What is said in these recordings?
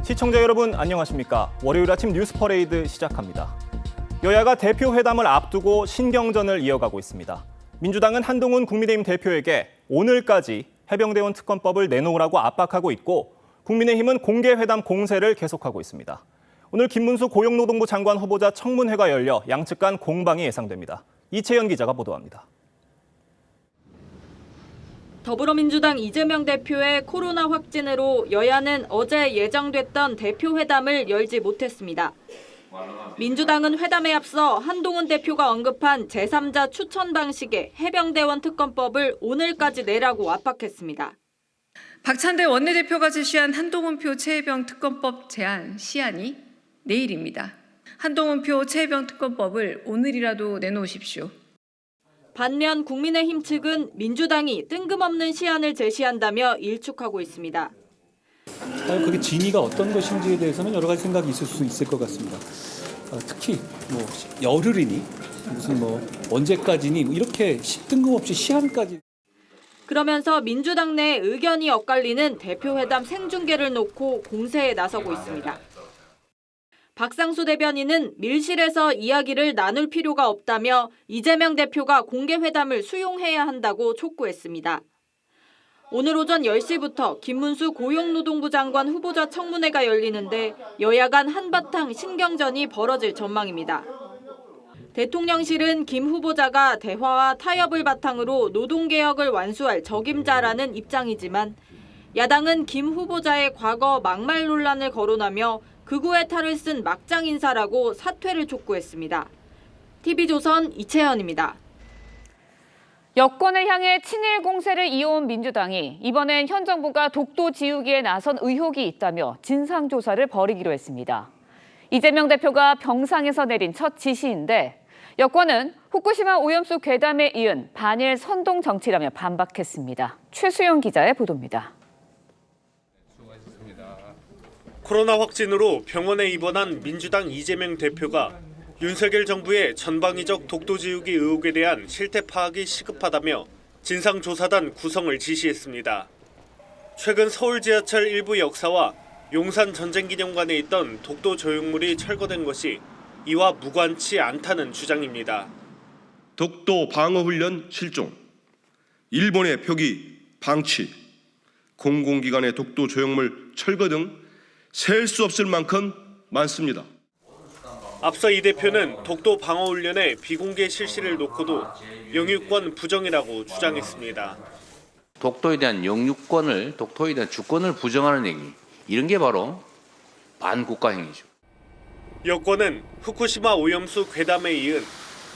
시청자 여러분 안녕하십니까? 월요일 아침 뉴스 퍼레이드 시작합니다. 여야가 대표 회담을 앞두고 신경전을 이어가고 있습니다. 민주당은 한동훈 국민의힘 대표에게 오늘까지 해병대원 특검법을 내놓으라고 압박하고 있고 국민의힘은 공개 회담 공세를 계속하고 있습니다. 오늘 김문수 고용노동부 장관 후보자 청문회가 열려 양측 간 공방이 예상됩니다. 이채연 기자가 보도합니다. 더불어민주당 이재명 대표의 코로나 확진으로 여야는 어제 예정됐던 대표 회담을 열지 못했습니다. 민주당은 회담에 앞서 한동훈 대표가 언급한 제3자 추천 방식의 해병대원 특검법을 오늘까지 내라고 압박했습니다. 박찬대 원내대표가 제시한 한동훈표 최혜병 특검법 제안 시한이 내일입니다. 한동훈표 최혜병 특검법을 오늘이라도 내놓으십시오. 반면 국민의힘 측은 민주당이 뜬금없는 시한을 제시한다며 일축하고 있습니다. 과연 그게 진위가 어떤 것인지에 대해서는 여러 가지 생각이 있을 수 있을 것 같습니다. 특히 열흘이니 무슨 언제까지니 이렇게 뜬금없이 시한까지. 그러면서 민주당 내 의견이 엇갈리는 대표회담 생중계를 놓고 공세에 나서고 있습니다. 박상수 대변인은 밀실에서 이야기를 나눌 필요가 없다며 이재명 대표가 공개 회담을 수용해야 한다고 촉구했습니다. 오늘 오전 10시부터 김문수 고용노동부 장관 후보자 청문회가 열리는데 여야 간 한바탕 신경전이 벌어질 전망입니다. 대통령실은 김 후보자가 대화와 타협을 바탕으로 노동개혁을 완수할 적임자라는 입장이지만 야당은 김 후보자의 과거 막말 논란을 거론하며 극우의 탈을 쓴 막장 인사라고 사퇴를 촉구했습니다. TV조선 이채연입니다. 여권을 향해 친일 공세를 이어온 민주당이 이번엔 현 정부가 독도 지우기에 나선 의혹이 있다며 진상조사를 벌이기로 했습니다. 이재명 대표가 병상에서 내린 첫 지시인데 여권은 후쿠시마 오염수 괴담에 이은 반일 선동 정치라며 반박했습니다. 최수영 기자의 보도입니다. 코로나 확진으로 병원에 입원한 민주당 이재명 대표가 윤석열 정부의 전방위적 독도 지우기 의혹에 대한 실태 파악이 시급하다며 진상조사단 구성을 지시했습니다. 최근 서울 지하철 일부 역사와 용산 전쟁기념관에 있던 독도 조형물이 철거된 것이 이와 무관치 않다는 주장입니다. 독도 방어훈련 실종, 일본의 표기 방치, 공공기관의 독도 조형물 철거 등 셀 수 없을 만큼 많습니다. 앞서 이 대표는 독도 방어훈련의 비공개 실시를 놓고도 영유권 부정이라고 주장했습니다. 독도에 대한 영유권을, 독도에 대한 주권을 부정하는 행위, 이런 게 바로 반국가 행위죠. 여권은 후쿠시마 오염수 괴담에 이은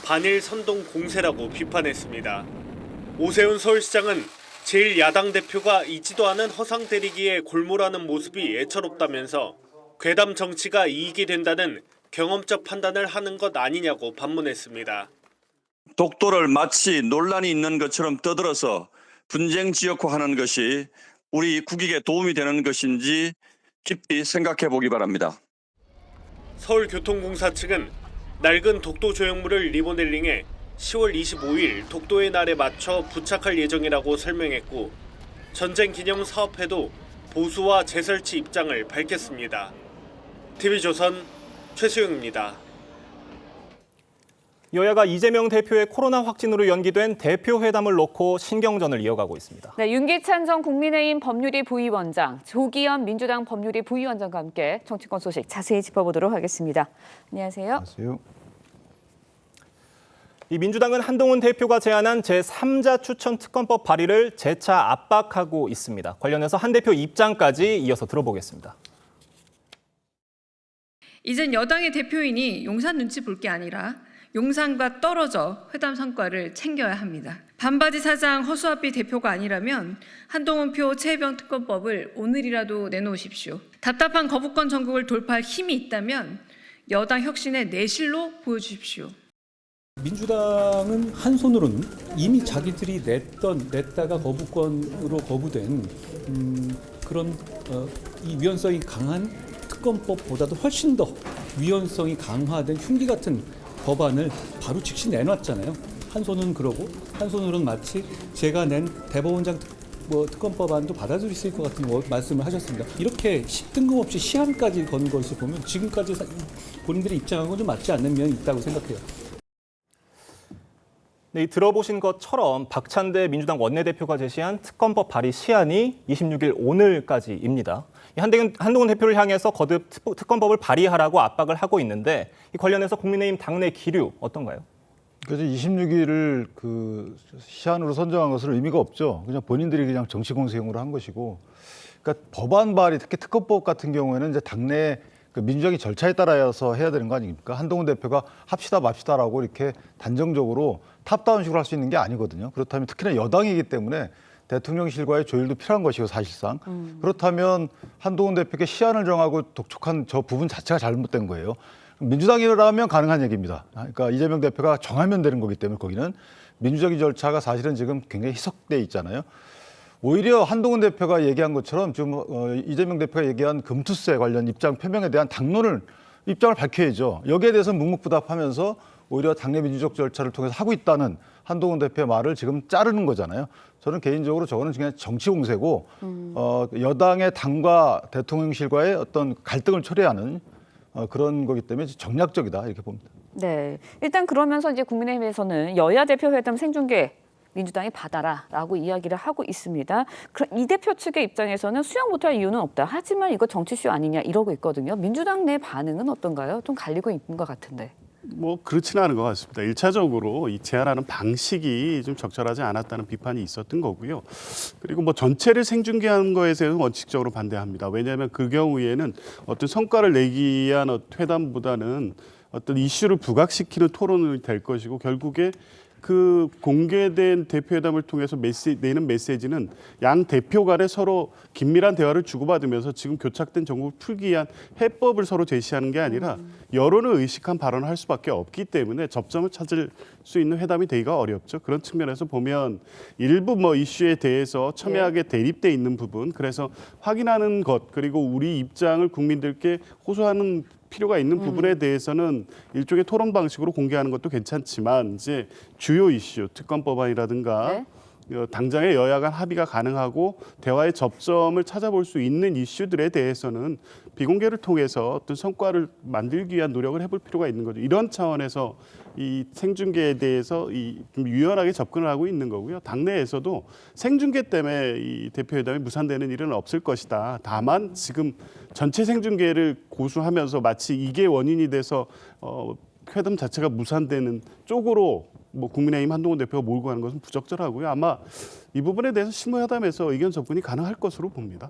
반일 선동 공세라고 비판했습니다. 오세훈 서울시장은 제1야당 대표가 있지도 않은 허상 때리기에 골몰하는 모습이 애처롭다면서 괴담 정치가 이익이 된다는 경험적 판단을 하는 것 아니냐고 반문했습니다. 독도를 마치 논란이 있는 것처럼 떠들어서 분쟁 지역화하는 것이 우리 국익에 도움이 되는 것인지 깊이 생각해 보기 바랍니다. 서울교통공사 측은 낡은 독도 조형물을 리모델링해 10월 25일 독도의 날에 맞춰 부착할 예정이라고 설명했고 전쟁 기념 사업회도 보수와 재설치 입장을 밝혔습니다. TV조선 최수영입니다. 여야가 이재명 대표의 코로나 확진으로 연기된 대표 회담을 놓고 신경전을 이어가고 있습니다. 네, 윤기찬 전 국민의힘 법률위 부위원장, 조기현 민주당 법률위 부위원장과 함께 정치권 소식 자세히 짚어보도록 하겠습니다. 안녕하세요. 안녕하세요. 이 민주당은 한동훈 대표가 제안한 제3자 추천 특검법 발의를 재차 압박하고 있습니다. 관련해서 한 대표 입장까지 이어서 들어보겠습니다. 이젠 여당의 대표인이 용산 눈치 볼 게 아니라 용산과 떨어져 회담 성과를 챙겨야 합니다. 반바지 사장 허수아비 대표가 아니라면 한동훈표 최혜병 특검법을 오늘이라도 내놓으십시오. 답답한 거부권 전국을 돌파할 힘이 있다면 여당 혁신의 내실로 보여주십시오. 민주당은 한 손으로는 이미 자기들이 냈다가 거부권으로 거부된 그런 이 위헌성이 강한 특검법보다도 훨씬 더 위헌성이 강화된 흉기 같은 법안을 바로 즉시 내놨잖아요. 한 손은 그러고 한 손으로는 마치 제가 낸 대법원장 뭐 특검법안도 받아들일 수 있을 것 같은 말씀을 하셨습니다. 이렇게 뜬금없이 시한까지 건 것을 보면 지금까지 본인들의 입장하고는 좀 맞지 않는 면이 있다고 생각해요. 네, 들어보신 것처럼 박찬대 민주당 원내대표가 제시한 특검법 발의 시한이 26일 오늘까지입니다. 한동훈 대표를 향해서 거듭 특검법을 발의하라고 압박을 하고 있는데 이 관련해서 국민의힘 당내 기류 어떤가요? 그래서 26일을 그 시한으로 선정한 것은 의미가 없죠. 그냥 본인들이 그냥 정치 공세용으로 한 것이고, 그러니까 법안 발의, 특히 특검법 같은 경우에는 이제 당내 그 민주적인 절차에 따라서 해야 되는 거 아닙니까? 한동훈 대표가 합시다 맙시다라고 이렇게 단정적으로 탑다운식으로 할 수 있는 게 아니거든요. 그렇다면 특히나 여당이기 때문에 대통령실과의 조율도 필요한 것이고 사실상 그렇다면 한동훈 대표에게 시한을 정하고 독촉한 저 부분 자체가 잘못된 거예요. 민주당이라면 가능한 얘기입니다. 그러니까 이재명 대표가 정하면 되는 거기 때문에 거기는 민주적인 절차가 사실은 지금 굉장히 희석돼 있잖아요. 오히려 한동훈 대표가 얘기한 것처럼 지금 이재명 대표가 얘기한 금투세 관련 입장 표명에 대한 입장을 밝혀야죠. 여기에 대해서 묵묵부답하면서 오히려 당내 민주적 절차를 통해서 하고 있다는 한동훈 대표의 말을 지금 자르는 거잖아요. 저는 개인적으로 저거는 그냥 정치 공세고 여당의 당과 대통령실과의 어떤 갈등을 초래하는 그런 거기 때문에 정략적이다 이렇게 봅니다. 네, 일단 그러면서 이제 국민의힘에서는 여야 대표 회담 생중계 민주당이 받아라라고 이야기를 하고 있습니다. 그럼 이 대표 측의 입장에서는 수용 못할 이유는 없다. 하지만 이거 정치쇼 아니냐 이러고 있거든요. 민주당 내 반응은 어떤가요? 좀 갈리고 있는 것 같은데. 뭐 그렇지는 않은 것 같습니다. 1차적으로 이 제안하는 방식이 좀 적절하지 않았다는 비판이 있었던 거고요. 그리고 뭐 전체를 생중계하는 거에 대해서 원칙적으로 반대합니다. 왜냐하면 그 경우에는 어떤 성과를 내기 위한 회담보다는 어떤 이슈를 부각시키는 토론이 될 것이고 결국에 그 공개된 대표회담을 통해서 내는 메시지는 양 대표 간에 서로 긴밀한 대화를 주고받으면서 지금 교착된 정국을 풀기 위한 해법을 서로 제시하는 게 아니라 여론을 의식한 발언을 할 수밖에 없기 때문에 접점을 찾을 수 있는 회담이 되기가 어렵죠. 그런 측면에서 보면 일부 뭐 이슈에 대해서 첨예하게 대립돼 있는 부분, 그래서 확인하는 것 그리고 우리 입장을 국민들께 호소하는 필요가 있는 부분에 대해서는 일종의 토론 방식으로 공개하는 것도 괜찮지만 이제 주요 이슈, 특검법안이라든가 당장의 여야 간 합의가 가능하고 대화의 접점을 찾아볼 수 있는 이슈들에 대해서는 비공개를 통해서 어떤 성과를 만들기 위한 노력을 해볼 필요가 있는 거죠. 이런 차원에서 이 생중계에 대해서 좀 유연하게 접근을 하고 있는 거고요. 당내에서도 생중계 때문에 이 대표회담이 무산되는 일은 없을 것이다. 다만 지금 전체 생중계를 고수하면서 마치 이게 원인이 돼서 회담 자체가 무산되는 쪽으로 뭐 국민의힘 한동훈 대표가 몰고 가는 것은 부적절하고요. 아마 이 부분에 대해서 실무회담에서 의견 접근이 가능할 것으로 봅니다.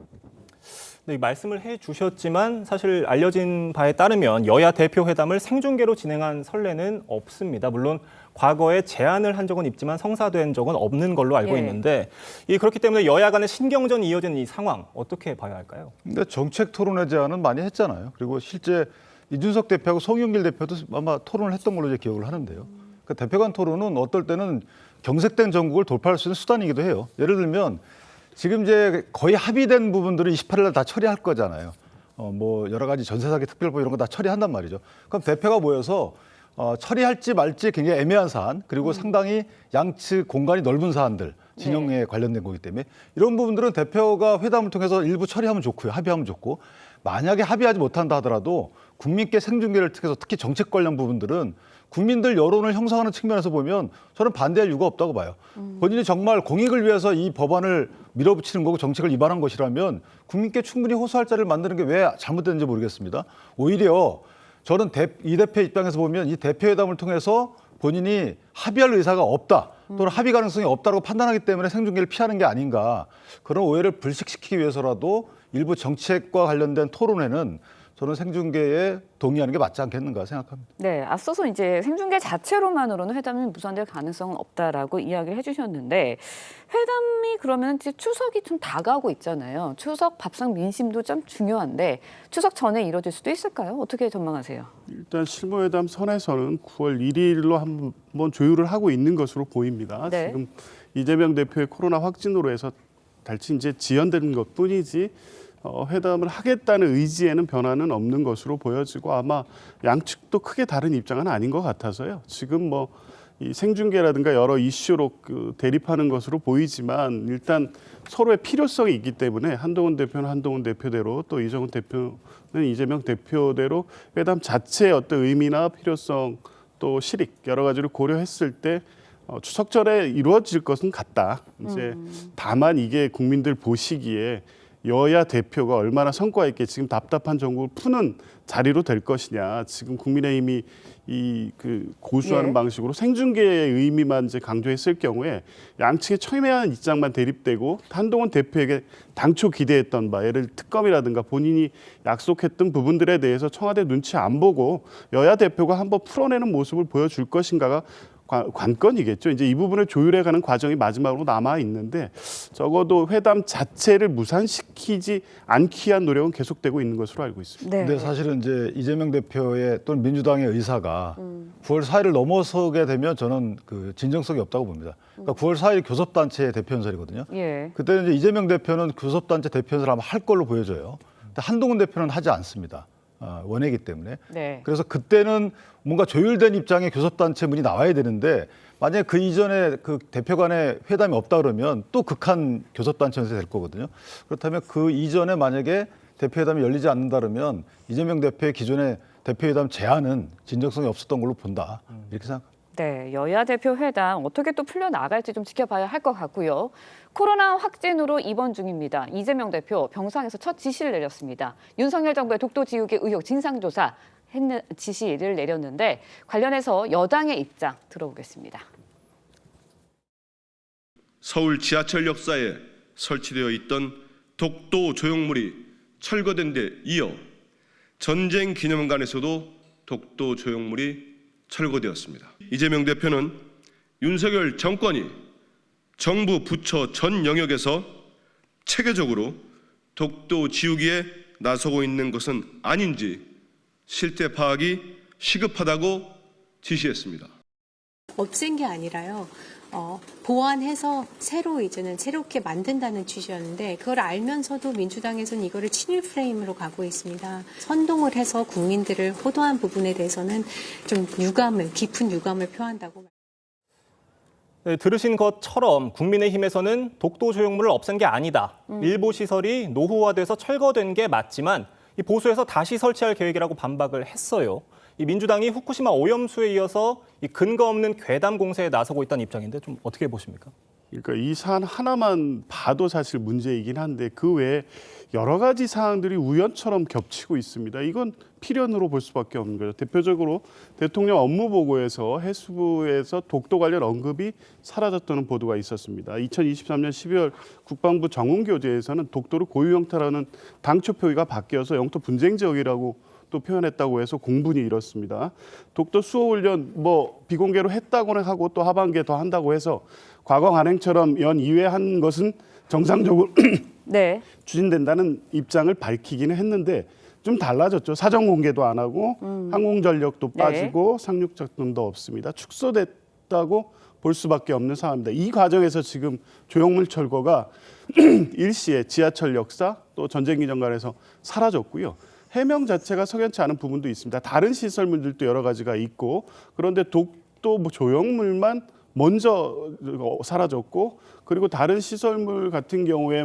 네, 말씀을 해주셨지만 사실 알려진 바에 따르면 여야 대표 회담을 생중계로 진행한 선례는 없습니다. 물론 과거에 제안을 한 적은 있지만 성사된 적은 없는 걸로 알고 있는데 그렇기 때문에 여야 간의 신경전이 이어지는 이 상황 어떻게 봐야 할까요? 근데 정책 토론회 제안은 많이 했잖아요. 그리고 실제 이준석 대표하고 송영길 대표도 아마 토론을 했던 걸로 제 기억을 하는데요. 그 대표 간 토론은 어떨 때는 경색된 전국을 돌파할 수 있는 수단이기도 해요. 예를 들면 지금 이제 거의 합의된 부분들을 28일 날 다 처리할 거잖아요. 뭐 여러 가지 전세사기 특별법 이런 거 다 처리한단 말이죠. 그럼 대표가 모여서 처리할지 말지 굉장히 애매한 사안, 그리고 상당히 양측 공간이 넓은 사안들, 진영에 관련된 거기 때문에 이런 부분들은 대표가 회담을 통해서 일부 처리하면 좋고요. 합의하면 좋고, 만약에 합의하지 못한다 하더라도 국민께 생중계를 통해서 특히 정책 관련 부분들은 국민들 여론을 형성하는 측면에서 보면 저는 반대할 이유가 없다고 봐요. 본인이 정말 공익을 위해서 이 법안을 밀어붙이는 거고 정책을 위반한 것이라면 국민께 충분히 호소할 자리를 만드는 게 왜 잘못됐는지 모르겠습니다. 오히려 저는 이 대표 입장에서 보면 이 대표회담을 통해서 본인이 합의할 의사가 없다 또는 합의 가능성이 없다고 판단하기 때문에 생중계를 피하는 게 아닌가, 그런 오해를 불식시키기 위해서라도 일부 정책과 관련된 토론회는 저는 생중계에 동의하는 게 맞지 않겠는가 생각합니다. 네, 앞서서 이제 생중계 자체로만으로는 회담이 무산될 가능성은 없다라고 이야기를 해주셨는데 회담이 그러면 이제 추석이 좀 다가오고 있잖아요. 추석 밥상 민심도 좀 중요한데 추석 전에 이뤄질 수도 있을까요? 어떻게 전망하세요? 일단 실무회담 선에서는 9월 1일로 한번 조율을 하고 있는 것으로 보입니다. 네. 지금 이재명 대표의 코로나 확진으로 해서 달치 이제 지연되는 것뿐이지 회담을 하겠다는 의지에는 변화는 없는 것으로 보여지고 아마 양측도 크게 다른 입장은 아닌 것 같아서요. 지금 뭐 이 생중계라든가 여러 이슈로 대립하는 것으로 보이지만 일단 서로의 필요성이 있기 때문에 한동훈 대표는 한동훈 대표대로 또 이재명 대표는 이재명 대표대로 회담 자체의 어떤 의미나 필요성 또 실익 여러 가지를 고려했을 때 추석 전에 이루어질 것은 같다. 이제 다만 이게 국민들 보시기에 여야 대표가 얼마나 성과 있게 지금 답답한 정국을 푸는 자리로 될 것이냐. 지금 국민의힘이 고수하는 방식으로 생중계의 의미만 이제 강조했을 경우에 양측의 첨예한 입장만 대립되고 한동훈 대표에게 당초 기대했던 바 예를 특검이라든가 본인이 약속했던 부분들에 대해서 청와대 눈치 안 보고 여야 대표가 한번 풀어내는 모습을 보여줄 것인가가 관건이겠죠. 이제 이 부분을 조율해가는 과정이 마지막으로 남아 있는데 적어도 회담 자체를 무산시키지 않기 위한 노력은 계속되고 있는 것으로 알고 있습니다. 근데 사실은 이제 이재명 대표의 또는 민주당의 의사가 9월 4일을 넘어서게 되면 저는 그 진정성이 없다고 봅니다. 그러니까 9월 4일 교섭단체 대표 연설이거든요. 그때는 이제 이재명 대표는 교섭단체 대표 연설 아마 할 걸로 보여져요. 근데 한동훈 대표는 하지 않습니다. 원회이기 때문에. 그래서 그때는 뭔가 조율된 입장의 교섭단체문이 나와야 되는데 만약에 그 이전에 그 대표 간의 회담이 없다 그러면 또 극한 교섭단체 연설이 될 거거든요. 그렇다면 그 이전에 만약에 대표회담이 열리지 않는다 그러면 이재명 대표의 기존의 대표회담 제안은 진정성이 없었던 걸로 본다. 이렇게 생각합니다. 네, 여야 대표 회담 어떻게 또 풀려나갈지 좀 지켜봐야 할 것 같고요. 코로나 확진으로 입원 중입니다. 이재명 대표 병상에서 첫 지시를 내렸습니다. 윤석열 정부의 독도 지우개 의혹 진상조사 지시를 내렸는데 관련해서 여당의 입장 들어보겠습니다. 서울 지하철 역사에 설치되어 있던 독도 조형물이 철거된 데 이어 전쟁 기념관에서도 독도 조형물이 철거되었습니다. 이재명 대표는 윤석열 정권이 정부 부처 전 영역에서 체계적으로 독도 지우기에 나서고 있는 것은 아닌지 실태 파악이 시급하다고 지시했습니다. 없앤 게 아니라요. 보완해서 이제는 새롭게 만든다는 취지였는데 그걸 알면서도 민주당에서는 이거를 친일 프레임으로 가고 있습니다. 선동을 해서 국민들을 호도한 부분에 대해서는 좀 깊은 유감을 표한다고. 네, 들으신 것처럼 국민의힘에서는 독도 조형물을 없앤 게 아니다. 일부 시설이 노후화돼서 철거된 게 맞지만 이 보수에서 다시 설치할 계획이라고 반박을 했어요. 이 민주당이 후쿠시마 오염수에 이어서 이 근거 없는 괴담 공세에 나서고 있다는 입장인데 좀 어떻게 보십니까? 그러니까 이 사안 하나만 봐도 사실 문제이긴 한데 그 외에 여러 가지 사항들이 우연처럼 겹치고 있습니다. 이건 필연으로 볼 수밖에 없는 거죠. 대표적으로 대통령 업무보고에서 해수부에서 독도 관련 언급이 사라졌다는 보도가 있었습니다. 2023년 12월 국방부 정훈교재에서는 독도를 고유 영토라는 당초 표기가 바뀌어서 영토 분쟁 지역이라고 또 표현했다고 해서 공분이 일었습니다. 독도 수호훈련 비공개로 했다고는 하고 또 하반기에 더 한다고 해서 과거 관행처럼 연 2회 한 것은 정상적으로 추진된다는 입장을 밝히기는 했는데 좀 달라졌죠. 사전 공개도 안 하고 항공전력도 빠지고 상륙작전도 없습니다. 축소됐다고 볼 수밖에 없는 상황입니다. 이 과정에서 지금 조형물 철거가 일시에 지하철 역사 또 전쟁기념관에서 사라졌고요. 해명 자체가 석연치 않은 부분도 있습니다. 다른 시설물들도 여러 가지가 있고 그런데 독도 조형물만 먼저 사라졌고 그리고 다른 시설물 같은 경우에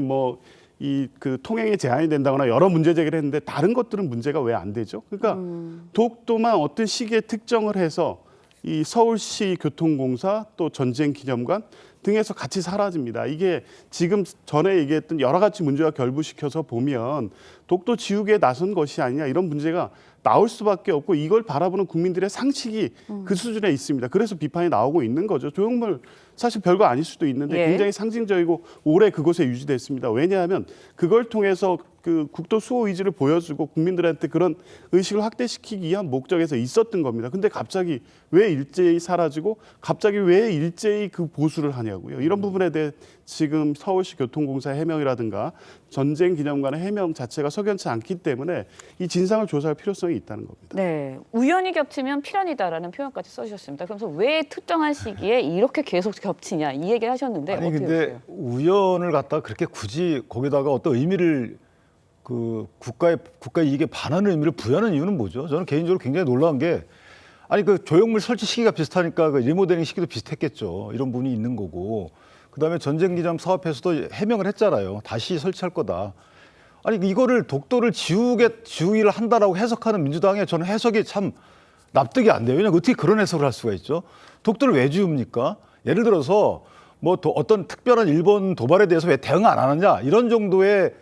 통행에 제한이 된다거나 여러 문제 제기를 했는데 다른 것들은 문제가 왜 안 되죠? 그러니까 독도만 어떤 시기에 특정을 해서 이 서울시 교통공사 또 전쟁기념관 등에서 같이 사라집니다. 이게 지금 전에 얘기했던 여러 가지 문제와 결부시켜서 보면 독도 지우개에 나선 것이 아니냐 이런 문제가 나올 수밖에 없고 이걸 바라보는 국민들의 상식이 그 수준에 있습니다. 그래서 비판이 나오고 있는 거죠. 조형물 사실 별거 아닐 수도 있는데 굉장히 상징적이고 오래 그곳에 유지됐습니다. 왜냐하면 그걸 통해서 그 국도 수호 의지를 보여주고 국민들한테 그런 의식을 확대시키기 위한 목적에서 있었던 겁니다. 근데 갑자기 왜 일제히 사라지고 갑자기 왜 일제히 그 보수를 하냐고요. 이런 부분에 대해 지금 서울시 교통공사 해명이라든가 전쟁기념관의 해명 자체가 석연치 않기 때문에 이 진상을 조사할 필요성이 있다는 겁니다. 네, 우연히 겹치면 필연이다라는 표현까지 써주셨습니다. 그래서 왜 특정한 시기에 이렇게 계속 겹치냐 이 얘기를 하셨는데 아니 어떻게 근데 보세요? 우연을 갖다가 그렇게 굳이 거기다가 어떤 의미를 국가의 이익에 반하는 의미를 부여하는 이유는 뭐죠? 저는 개인적으로 굉장히 놀라운 게 아니 그 조형물 설치 시기가 비슷하니까 그 리모델링 시기도 비슷했겠죠. 이런 부분이 있는 거고. 그다음에 전쟁기념 사업에서도 해명을 했잖아요. 다시 설치할 거다. 아니 이거를 독도를 지우기를 한다라고 해석하는 민주당의 저는 해석이 참 납득이 안 돼요. 왜냐면 어떻게 그런 해석을 할 수가 있죠? 독도를 왜 지웁니까? 예를 들어서 뭐 어떤 특별한 일본 도발에 대해서 왜 대응 안 하느냐 이런 정도의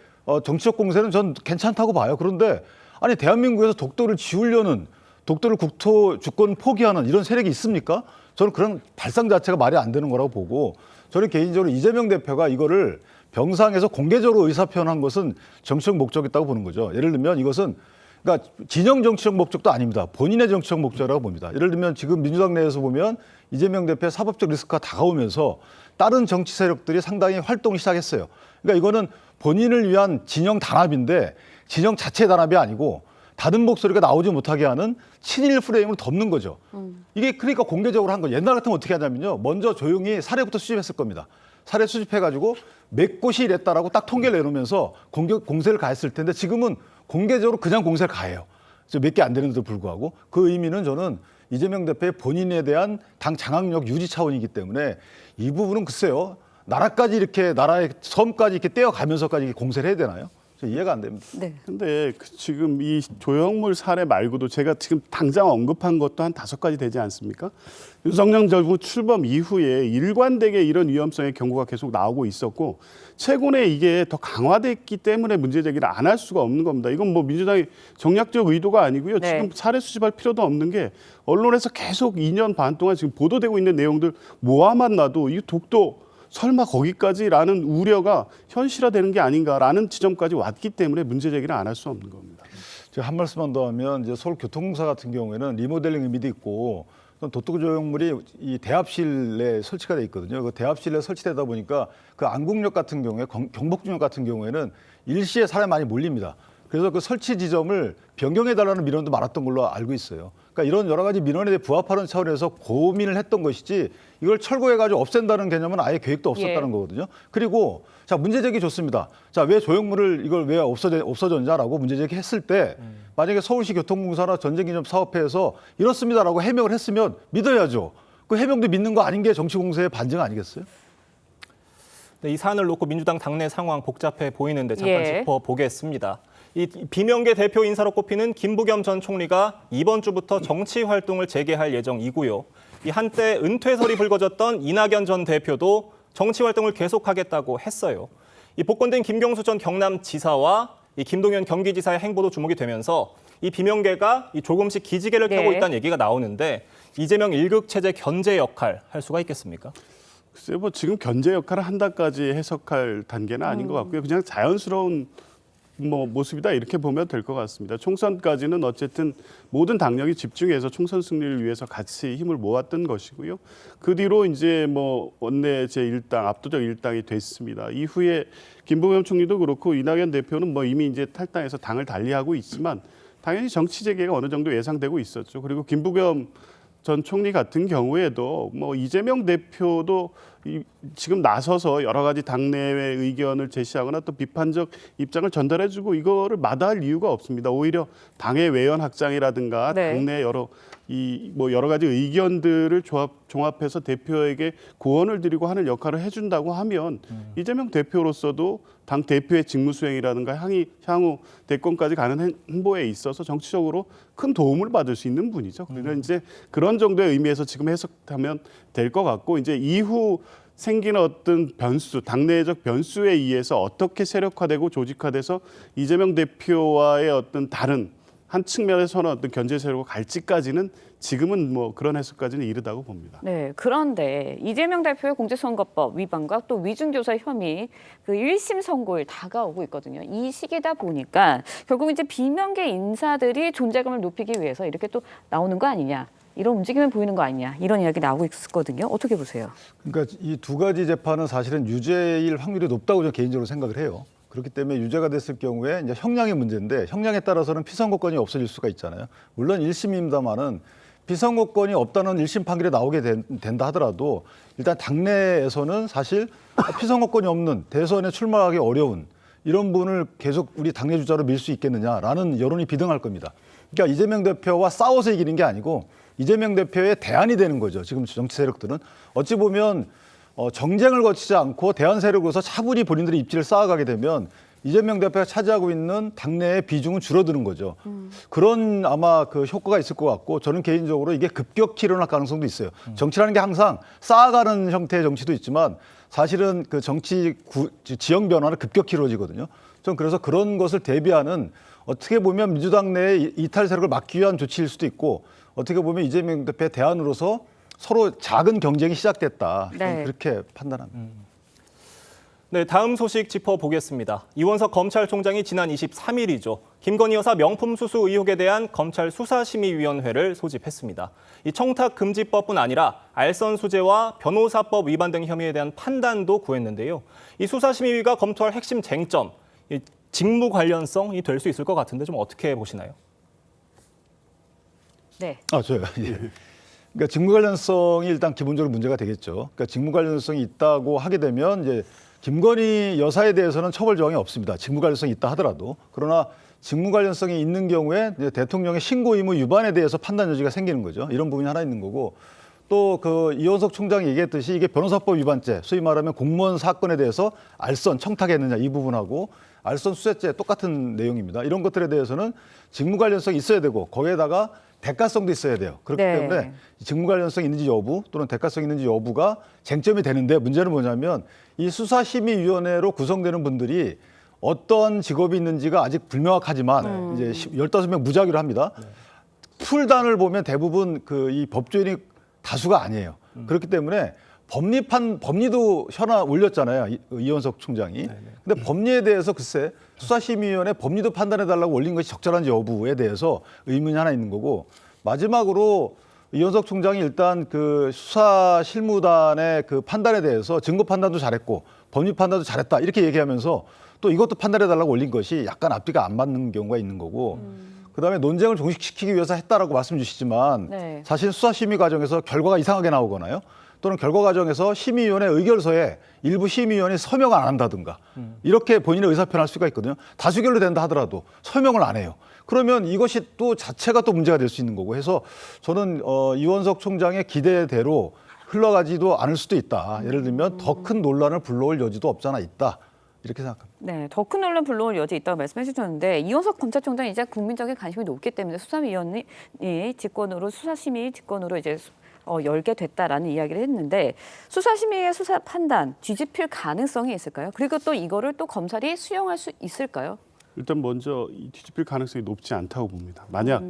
정치적 공세는 전 괜찮다고 봐요. 그런데 아니 대한민국에서 독도를 지우려는 독도를 국토 주권 포기하는 이런 세력이 있습니까? 저는 그런 발상 자체가 말이 안 되는 거라고 보고 저는 개인적으로 이재명 대표가 이거를 병상에서 공개적으로 의사표현한 것은 정치적 목적이 있다고 보는 거죠. 예를 들면 이것은 그러니까 진영 정치적 목적도 아닙니다. 본인의 정치적 목적이라고 봅니다. 예를 들면 지금 민주당 내에서 보면 이재명 대표의 사법적 리스크가 다가오면서 다른 정치 세력들이 상당히 활동을 시작했어요. 그러니까 이거는 본인을 위한 진영 단합인데 진영 자체 단합이 아니고 다른 목소리가 나오지 못하게 하는 친일 프레임을 덮는 거죠. 이게 그러니까 공개적으로 한 거예요. 옛날 같으면 어떻게 하냐면요. 먼저 조용히 사례부터 수집했을 겁니다. 사례 수집해가지고 몇 곳이 이랬다라고 딱 통계를 내놓으면서 공세를 가했을 텐데 지금은 공개적으로 그냥 공세를 가해요. 몇 개 안 되는데도 불구하고 그 의미는 저는 이재명 대표의 본인에 대한 당 장악력 유지 차원이기 때문에 이 부분은 글쎄요. 나라까지 이렇게 나라의 섬까지 이렇게 떼어가면서까지 공세를 해야 되나요? 이해가 안 됩니다. 네. 근데 지금 이 조형물 사례 말고도 제가 지금 당장 언급한 것도 한 5가지 되지 않습니까? 윤석열 정부 출범 이후에 일관되게 이런 위험성의 경고가 계속 나오고 있었고 최근에 이게 더 강화됐기 때문에 문제 제기를 안 할 수가 없는 겁니다. 이건 뭐 민주당의 정략적 의도가 아니고요. 네. 지금 사례 수집할 필요도 없는 게 언론에서 계속 2년 반 동안 지금 보도되고 있는 내용들 모아만 놔도 이 독도 설마 거기까지라는 우려가 현실화되는 게 아닌가라는 지점까지 왔기 때문에 문제 제기를 안 할 수 없는 겁니다. 제가 한 말씀만 더 하면 이제 서울교통공사 같은 경우에는 리모델링 의미도 있고 독도 조형물이 이 대합실에 설치가 돼 있거든요. 그 대합실에 설치되다 보니까 그 안국역 같은 경우에 경복궁역 같은 경우에는 일시에 사람이 많이 몰립니다. 그래서 그 설치 지점을 변경해달라는 민원도 많았던 걸로 알고 있어요. 그러니까 이런 여러 가지 민원에 대해 부합하는 차원에서 고민을 했던 것이지 이걸 철거해가지고 없앤다는 개념은 아예 계획도 없었다는 거거든요. 그리고 자 문제 제기 좋습니다. 자 왜 조형물을 이걸 왜 없어졌냐라고 문제 제기했을 때 만약에 서울시 교통공사나 전쟁기념 사업회에서 이렇습니다라고 해명을 했으면 믿어야죠. 그 해명도 믿는 거 아닌 게 정치 공세의 반증 아니겠어요? 네, 이 사안을 놓고 민주당 당내 상황 복잡해 보이는데 잠깐 짚어보겠습니다. 이 비명계 대표 인사로 꼽히는 김부겸 전 총리가 이번 주부터 정치 활동을 재개할 예정이고요. 이 한때 은퇴설이 불거졌던 이낙연 전 대표도 정치 활동을 계속하겠다고 했어요. 이 복권된 김경수 전 경남지사와 이 김동연 경기지사의 행보도 주목이 되면서 이 비명계가 조금씩 기지개를 펴고 있다는 얘기가 나오는데 이재명 일극 체제 견제 역할 할 수가 있겠습니까? 글쎄 뭐 지금 견제 역할을 한다까지 해석할 단계는 아닌 것 같고요. 그냥 자연스러운 모습이다 이렇게 보면 될 것 같습니다. 총선까지는 어쨌든 모든 당력이 집중해서 총선 승리를 위해서 같이 힘을 모았던 것이고요. 그 뒤로 이제 원내 제1당 압도적 1당이 됐습니다. 이후에 김부겸 총리도 그렇고 이낙연 대표는 이미 이제 탈당해서 당을 달리하고 있지만 당연히 정치 재개가 어느 정도 예상되고 있었죠. 그리고 김부겸 전 총리 같은 경우에도 이재명 대표도 지금 나서서 여러 가지 당내의 의견을 제시하거나 또 비판적 입장을 전달해주고 이거를 마다할 이유가 없습니다. 오히려 당의 외연 확장이라든가 당내 여러 가지 의견들을 종합해서 대표에게 고언을 드리고 하는 역할을 해준다고 하면 이재명 대표로서도 당 대표의 직무 수행이라든가 향후 대권까지 가는 행보에 있어서 정치적으로 큰 도움을 받을 수 있는 분이죠. 그러니까 이제 그런 정도의 의미에서 지금 해석하면 될 것 같고 이제 이후 생기는 어떤 변수, 당내적 변수에 의해서 어떻게 세력화되고 조직화돼서 이재명 대표와의 어떤 다른 한 측면에서는 어떤 견제 세력으로 갈지까지는 지금은 그런 해석까지는 이르다고 봅니다. 네, 그런데 이재명 대표의 공직선거법 위반과 또 위중교사 혐의 그 1심 선고일 다가오고 있거든요. 이 시기다 보니까 결국 이제 비명계 인사들이 존재감을 높이기 위해서 이렇게 또 나오는 거 아니냐. 이런 움직임을 보이는 거 아니냐. 이런 이야기 나오고 있었거든요. 어떻게 보세요? 그러니까 이 두 가지 재판은 사실은 유죄일 확률이 높다고 저는 개인적으로 생각을 해요. 그렇기 때문에 유죄가 됐을 경우에 이제 형량의 문제인데 형량에 따라서는 피선고권이 없어질 수가 있잖아요. 물론 1심입니다만은 피선고권이 없다는 1심 판결이 나오게 된다 하더라도 일단 당내에서는 사실 피선고권이 없는 대선에 출마하기 어려운 이런 분을 계속 우리 당내 주자로 밀 수 있겠느냐라는 여론이 비등할 겁니다. 그러니까 이재명 대표와 싸워서 이기는 게 아니고 이재명 대표의 대안이 되는 거죠. 지금 정치 세력들은 어찌 보면 정쟁을 거치지 않고 대안 세력으로서 차분히 본인들의 입지를 쌓아가게 되면 이재명 대표가 차지하고 있는 당내의 비중은 줄어드는 거죠. 그런 아마 그 효과가 있을 것 같고 저는 개인적으로 이게 급격히 일어날 가능성도 있어요. 정치라는 게 항상 쌓아가는 형태의 정치도 있지만 사실은 그 정치 지형 변화는 급격히 이루어지거든요. 전 그래서 그런 것을 대비하는 어떻게 보면 민주당 내의 이탈 세력을 막기 위한 조치일 수도 있고 어떻게 보면 이재명 대표의 대안으로서 서로 작은 경쟁이 시작됐다. 저는 그렇게 판단합니다. 네, 다음 소식 짚어보겠습니다. 이원석 검찰총장이 지난 23일이죠. 김건희 여사 명품 수수 의혹에 대한 검찰 수사심의위원회를 소집했습니다. 이 청탁금지법뿐 아니라 알선수재와 변호사법 위반 등 혐의에 대한 판단도 구했는데요. 이 수사심의위가 검토할 핵심 쟁점, 이 직무 관련성이 될 수 있을 것 같은데 좀 어떻게 보시나요? 네. 저요. 예. 그러니까 직무 관련성이 일단 기본적으로 문제가 되겠죠. 그러니까 직무 관련성이 있다고 하게 되면 이제 김건희 여사에 대해서는 처벌 조항이 없습니다. 직무 관련성이 있다 하더라도. 그러나 직무 관련성이 있는 경우에 이제 대통령의 신고 의무 위반에 대해서 판단 여지가 생기는 거죠. 이런 부분이 하나 있는 거고 또 그 이원석 총장이 얘기했듯이 이게 변호사법 위반죄, 소위 말하면 공무원 사건에 대해서 알선, 청탁했느냐 이 부분하고 알선 수재죄 똑같은 내용입니다. 이런 것들에 대해서는 직무 관련성이 있어야 되고 거기에다가 대가성도 있어야 돼요. 그렇기 때문에 직무 관련성이 있는지 여부 또는 대가성이 있는지 여부가 쟁점이 되는데 문제는 뭐냐면 이 수사심의위원회로 구성되는 분들이 어떤 직업이 있는지가 아직 불명확하지만 이제 15명 무작위로 합니다. 풀단을 보면 대부분 그 이 법조인이 다수가 아니에요. 그렇기 때문에 법리도 현안 올렸잖아요. 이원석 총장이. 근데 법리에 대해서 글쎄 수사심의위원회 법리도 판단해달라고 올린 것이 적절한지 여부에 대해서 의문이 하나 있는 거고 마지막으로 이원석 총장이 일단 그 수사실무단의 그 판단에 대해서 증거 판단도 잘했고 법리 판단도 잘했다 이렇게 얘기하면서 또 이것도 판단해달라고 올린 것이 약간 앞뒤가 안 맞는 경우가 있는 거고 그다음에 논쟁을 종식시키기 위해서 했다라고 말씀 주시지만 사실 수사심의 과정에서 결과가 이상하게 나오거나요. 또는 결과 과정에서 심의위원회 의결서에 일부 심의위원이 서명을 안 한다든가 이렇게 본인의 의사 표현할 수가 있거든요. 다수결로 된다 하더라도 서명을 안 해요. 그러면 이것이 또 자체가 또 문제가 될 수 있는 거고 해서 저는 이원석 총장의 기대대로 흘러가지도 않을 수도 있다. 예를 들면 더 큰 논란을 불러올 여지도 없잖아 있다. 이렇게 생각합니다. 네, 더 큰 논란 불러올 여지 있다고 말씀해 주셨는데 이원석 검찰총장이 이제 국민적인 관심이 높기 때문에 수사위원회 직권으로 수사심의 직권으로 이제 열게 됐다라는 이야기를 했는데 수사심의의 수사 판단 뒤집힐 가능성이 있을까요? 그리고 또 이거를 또 검찰이 수용할 수 있을까요? 일단 먼저 이 뒤집힐 가능성이 높지 않다고 봅니다. 만약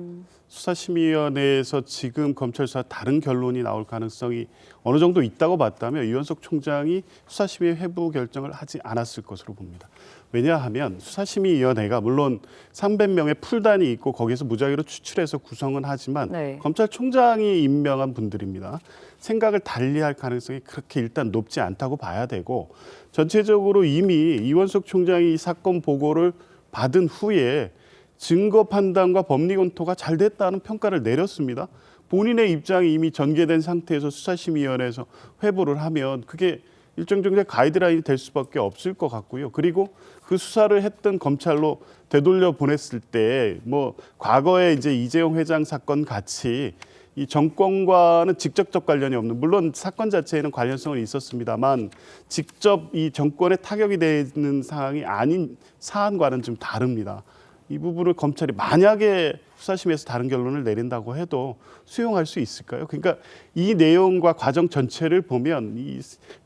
수사심의위원회에서 지금 검찰 수사 다른 결론이 나올 가능성이 어느 정도 있다고 봤다면 이원석 총장이 수사심의 회부 결정을 하지 않았을 것으로 봅니다. 왜냐하면 수사심의위원회가 물론 300명의 풀단이 있고 거기에서 무작위로 추출해서 구성은 하지만 검찰총장이 임명한 분들입니다. 생각을 달리할 가능성이 그렇게 일단 높지 않다고 봐야 되고 전체적으로 이미 이원석 총장이 이 사건 보고를 받은 후에 증거 판단과 법리 검토가 잘 됐다는 평가를 내렸습니다. 본인의 입장이 이미 전개된 상태에서 수사심의위원회에서 회부를 하면 그게 일정 정도의 가이드라인이 될 수밖에 없을 것 같고요. 그리고 그 수사를 했던 검찰로 되돌려 보냈을 때 뭐 과거에 이제 이재용 회장 사건 같이 이 정권과는 직접적 관련이 없는 물론 사건 자체에는 관련성은 있었습니다만 직접 이 정권에 타격이 되는 상황이 아닌 사안과는 좀 다릅니다. 이 부분을 검찰이 만약에 수사심에서 다른 결론을 내린다고 해도 수용할 수 있을까요? 그러니까 이 내용과 과정 전체를 보면 이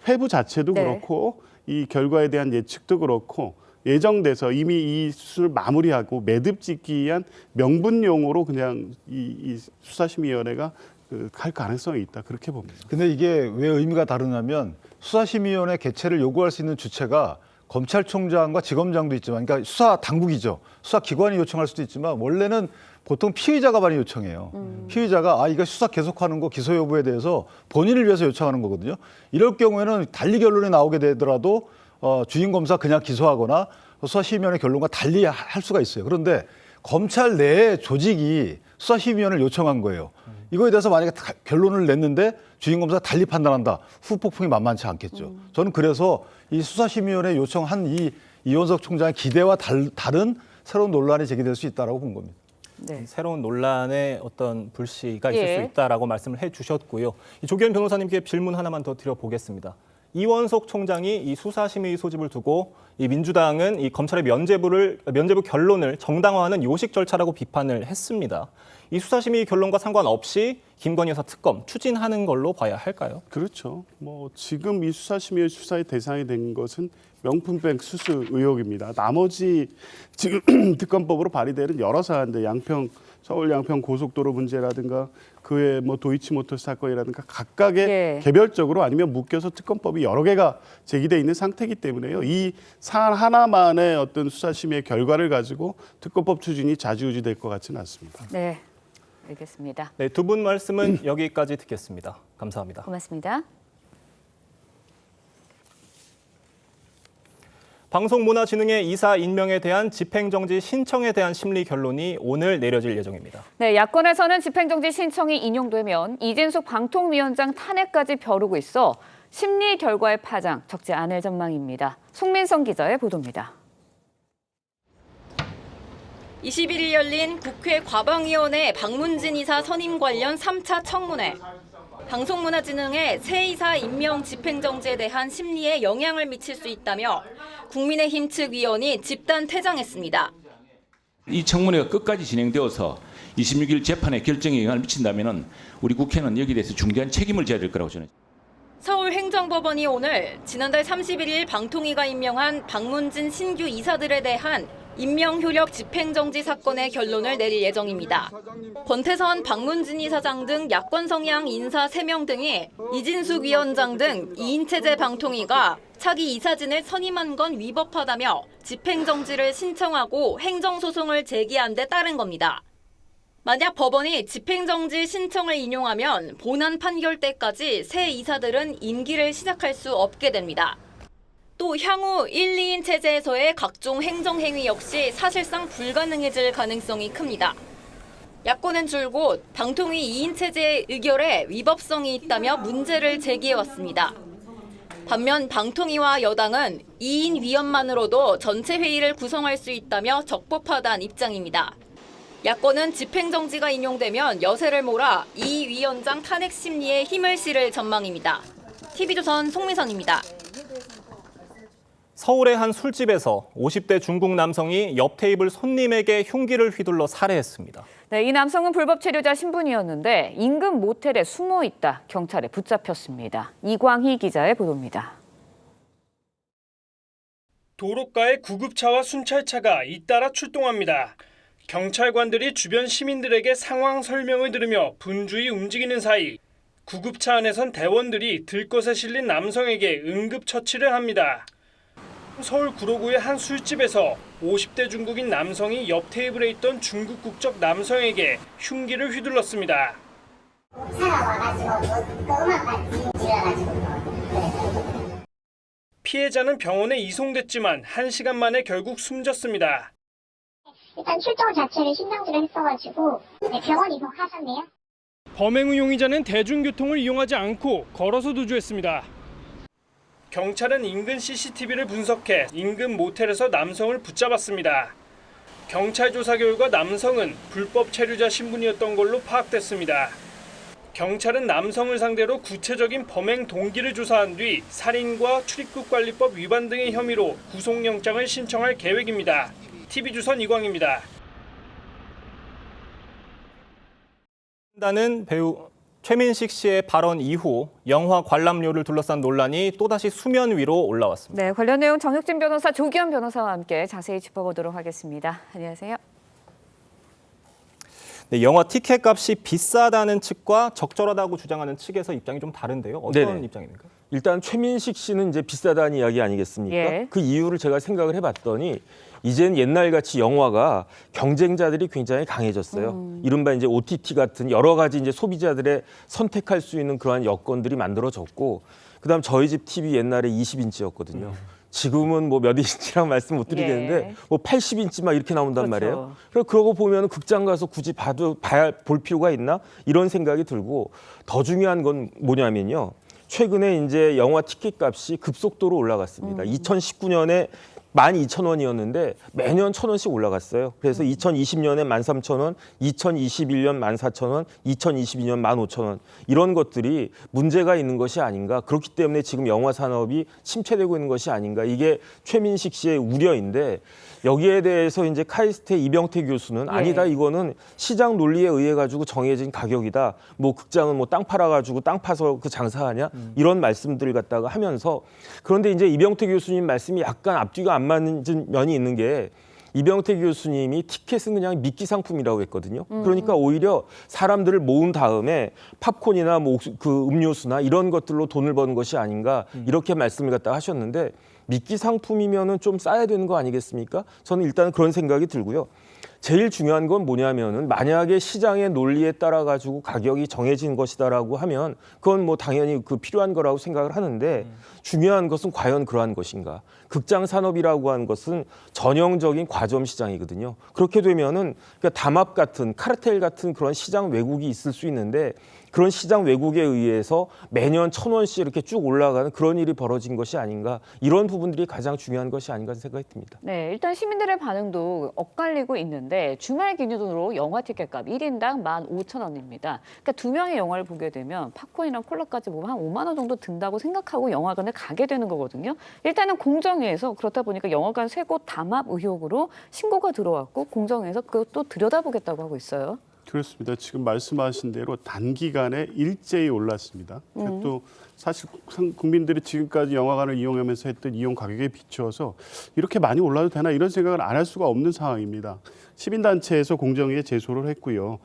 회부 자체도 그렇고 이 결과에 대한 예측도 그렇고 예정돼서 이미 이 수술을 마무리하고 매듭 짓기 위한 명분용으로 그냥 이 수사심의위원회가 할 가능성이 있다 그렇게 봅니다. 근데 이게 왜 의미가 다르냐면 수사심의위원회 개최를 요구할 수 있는 주체가 검찰총장과 지검장도 있지만 그러니까 수사 당국이죠. 수사기관이 요청할 수도 있지만 원래는 보통 피의자가 많이 요청해요. 피의자가 이거 수사 계속하는 거 기소 여부에 대해서 본인을 위해서 요청하는 거거든요. 이럴 경우에는 달리 결론이 나오게 되더라도 주임 검사 그냥 기소하거나 수사심의위원회 결론과 달리 할 수가 있어요. 그런데 검찰 내 조직이 수사심의위원회를 요청한 거예요. 이거에 대해서 만약에 결론을 냈는데 주임 검사가 달리 판단한다. 후폭풍이 만만치 않겠죠. 저는 그래서 이 수사심의위원회 요청한 이 이원석 총장의 기대와 다른 새로운 논란이 제기될 수 있다고 본 겁니다. 네. 새로운 논란의 어떤 불씨가 있을 예. 수 있다라고 말씀을 해주셨고요. 조기현 변호사님께 질문 하나만 더 드려보겠습니다. 이원석 총장이 이 수사심의 소집을 두고 이 민주당은 이 검찰의 면죄부 결론을 정당화하는 요식 절차라고 비판을 했습니다. 이 수사심의 결론과 상관없이 김건희 여사 특검 추진하는 걸로 봐야 할까요? 그렇죠. 뭐 지금 이 수사심의 수사의 대상이 된 것은 명품백 수수 의혹입니다. 나머지 지금 특검법으로 발의되는 여러 사안들, 서울 양평 고속도로 문제라든가 그외 뭐 도이치모터스 사건이라든가 각각의 예. 개별적으로 아니면 묶여서 특검법이 여러 개가 제기돼 있는 상태이기 때문에요. 이 사안 하나만의 어떤 수사심의 결과를 가지고 특검법 추진이 좌지우지될 것 같지는 않습니다. 네, 알겠습니다. 네, 두 분 말씀은 여기까지 듣겠습니다. 감사합니다. 고맙습니다. 방송문화진흥의 이사 임명에 대한 집행정지 신청에 대한 심리 결론이 오늘 내려질 예정입니다. 네, 야권에서는 집행정지 신청이 인용되면 이진숙 방통위원장 탄핵까지 벼르고 있어 심리 결과의 파장 적지 않을 전망입니다. 송민성 기자의 보도입니다. 21일 열린 국회 과방위원회 박문진 이사 선임 관련 3차 청문회. 방송문화진흥의 새 이사 임명 집행정지에 대한 심리에 영향을 미칠 수 있다며 국민의힘 측 위원이 집단 퇴장했습니다. 이 청문회가 끝까지 진행되어서 26일 재판에 결정에 영향을 미친다면 우리 국회는 여기에 대해서 중대한 책임을 져야 될 거라고 저는. 서울행정법원이 오늘 지난달 31일 방통위가 임명한 박문진 신규 이사들에 대한 임명 효력 집행정지 사건의 결론을 내릴 예정입니다. 권태선, 박문진 이사장 등 야권 성향 인사 3명 등이 이진숙 위원장 등 2인체제 방통위가 차기 이사진을 선임한 건 위법하다며 집행정지를 신청하고 행정소송을 제기한 데 따른 겁니다. 만약 법원이 집행정지 신청을 인용하면 본안 판결 때까지 새 이사들은 임기를 시작할 수 없게 됩니다. 또 향후 1, 2인 체제에서의 각종 행정행위 역시 사실상 불가능해질 가능성이 큽니다. 야권은 줄곧 방통위 2인 체제의 의결에 위법성이 있다며 문제를 제기해왔습니다. 반면 방통위와 여당은 2인 위원만으로도 전체 회의를 구성할 수 있다며 적법하다는 입장입니다. 야권은 집행정지가 인용되면 여세를 몰아 이 위원장 탄핵 심리에 힘을 실을 전망입니다. TV조선 송미선입니다. 서울의 한 술집에서 50대 중국 남성이 옆 테이블 손님에게 흉기를 휘둘러 살해했습니다. 네, 이 남성은 불법 체류자 신분이었는데 인근 모텔에 숨어 있다 경찰에 붙잡혔습니다. 이광희 기자의 보도입니다. 도로가에 구급차와 순찰차가 잇따라 출동합니다. 경찰관들이 주변 시민들에게 상황 설명을 들으며 분주히 움직이는 사이 구급차 안에선 대원들이 들것에 실린 남성에게 응급처치를 합니다. 서울 구로구의 한 술집에서 50대 중국인 남성이 옆 테이블에 있던 중국 국적 남성에게 흉기를 휘둘렀습니다. 피해자는 병원에 이송됐지만 1시간 만에 결국 숨졌습니다. 일단 출동 자체를 신경질을 했어가지고 병원 이송하셨네요. 범행 후 용의자는 대중교통을 이용하지 않고 걸어서 도주했습니다. 경찰은 인근 CCTV를 분석해 인근 모텔에서 남성을 붙잡았습니다. 경찰 조사 결과 남성은 불법 체류자 신분이었던 걸로 파악됐습니다. 경찰은 남성을 상대로 구체적인 범행 동기를 조사한 뒤 살인과 출입국관리법 위반 등의 혐의로 구속영장을 신청할 계획입니다. TV조선 이광입니다. 나는 배우 최민식 씨의 발언 이후 영화 관람료를 둘러싼 논란이 또다시 수면 위로 올라왔습니다. 네, 관련 내용 정혁진 변호사, 조기현 변호사와 함께 자세히 짚어보도록 하겠습니다. 안녕하세요. 네, 영화 티켓 값이 비싸다는 측과 적절하다고 주장하는 측에서 입장이 좀 다른데요. 어떤 입장입니까? 일단 최민식 씨는 이제 비싸다는 이야기 아니겠습니까? 예. 그 이유를 제가 생각을 해봤더니 이젠 옛날같이 영화가 경쟁자들이 굉장히 강해졌어요. 이른바 이제 OTT 같은 여러 가지 이제 소비자들의 선택할 수 있는 그러한 여건들이 만들어졌고, 그다음 저희 집 TV 옛날에 20인치였거든요. 지금은 뭐 몇 인치라고 말씀 못 드리겠는데 예. 뭐 80인치 막 이렇게 나온단 그렇죠. 말이에요. 그래서 그러고 보면 극장 가서 굳이 볼 필요가 있나 이런 생각이 들고, 더 중요한 건 뭐냐면요. 최근에 이제 영화 티켓 값이 급속도로 올라갔습니다. 2019년에 12,000원이었는데 매년 1,000원씩 올라갔어요. 그래서 2020년에 13,000원, 2021년 14,000원, 2022년 15,000원 이런 것들이 문제가 있는 것이 아닌가. 그렇기 때문에 지금 영화 산업이 침체되고 있는 것이 아닌가. 이게 최민식 씨의 우려인데 여기에 대해서 이제 카이스트 이병태 교수는 아니다. 이거는 시장 논리에 의해 가지고 정해진 가격이다. 뭐 극장은 뭐 땅 팔아 가지고 땅 파서 그 장사하냐 이런 말씀들을 갖다가 하면서 그런데 이제 이병태 교수님 말씀이 약간 앞뒤가 안 맞는 면이 있는 게 이병태 교수님이 티켓은 그냥 미끼 상품이라고 했거든요. 그러니까 오히려 사람들을 모은 다음에 팝콘이나 뭐 그 음료수나 이런 것들로 돈을 버는 것이 아닌가 이렇게 말씀을 갖다 하셨는데 미끼 상품이면은 좀 싸야 되는 거 아니겠습니까? 저는 일단 그런 생각이 들고요. 제일 중요한 건 뭐냐면은 만약에 시장의 논리에 따라 가지고 가격이 정해진 것이다라고 하면 그건 뭐 당연히 그 필요한 거라고 생각을 하는데 중요한 것은 과연 그러한 것인가? 극장 산업이라고 하는 것은 전형적인 과점 시장이거든요. 그렇게 되면은 그러니까 담합 같은 카르텔 같은 그런 시장 왜곡이 있을 수 있는데 그런 시장 왜곡에 의해서 매년 1,000원씩 이렇게 쭉 올라가는 그런 일이 벌어진 것이 아닌가. 이런 부분들이 가장 중요한 것이 아닌가 생각이 듭니다. 네, 일단 시민들의 반응도 엇갈리고 있는데 주말 기준으로 영화 티켓값 1인당 15,000원입니다. 그러니까 두 명의 영화를 보게 되면 팝콘이랑 콜라까지 보면 한 5만 원 정도 든다고 생각하고 영화관에 가게 되는 거거든요. 일단은 공정위에서 그렇다 보니까 영화관 세 곳 담합 의혹으로 신고가 들어왔고 공정위에서 그것도 들여다보겠다고 하고 있어요. 그렇습니다. 지금 말씀하신 대로 단기간에 일제히 올랐습니다. 또 사실 국민들이 지금까지 영화관을 이용하면서 했던 이용 가격에 비추어서 이렇게 많이 올라도 되나 이런 생각을 안 할 수가 없는 상황입니다. 시민단체에서 공정위에 제소를 했고요.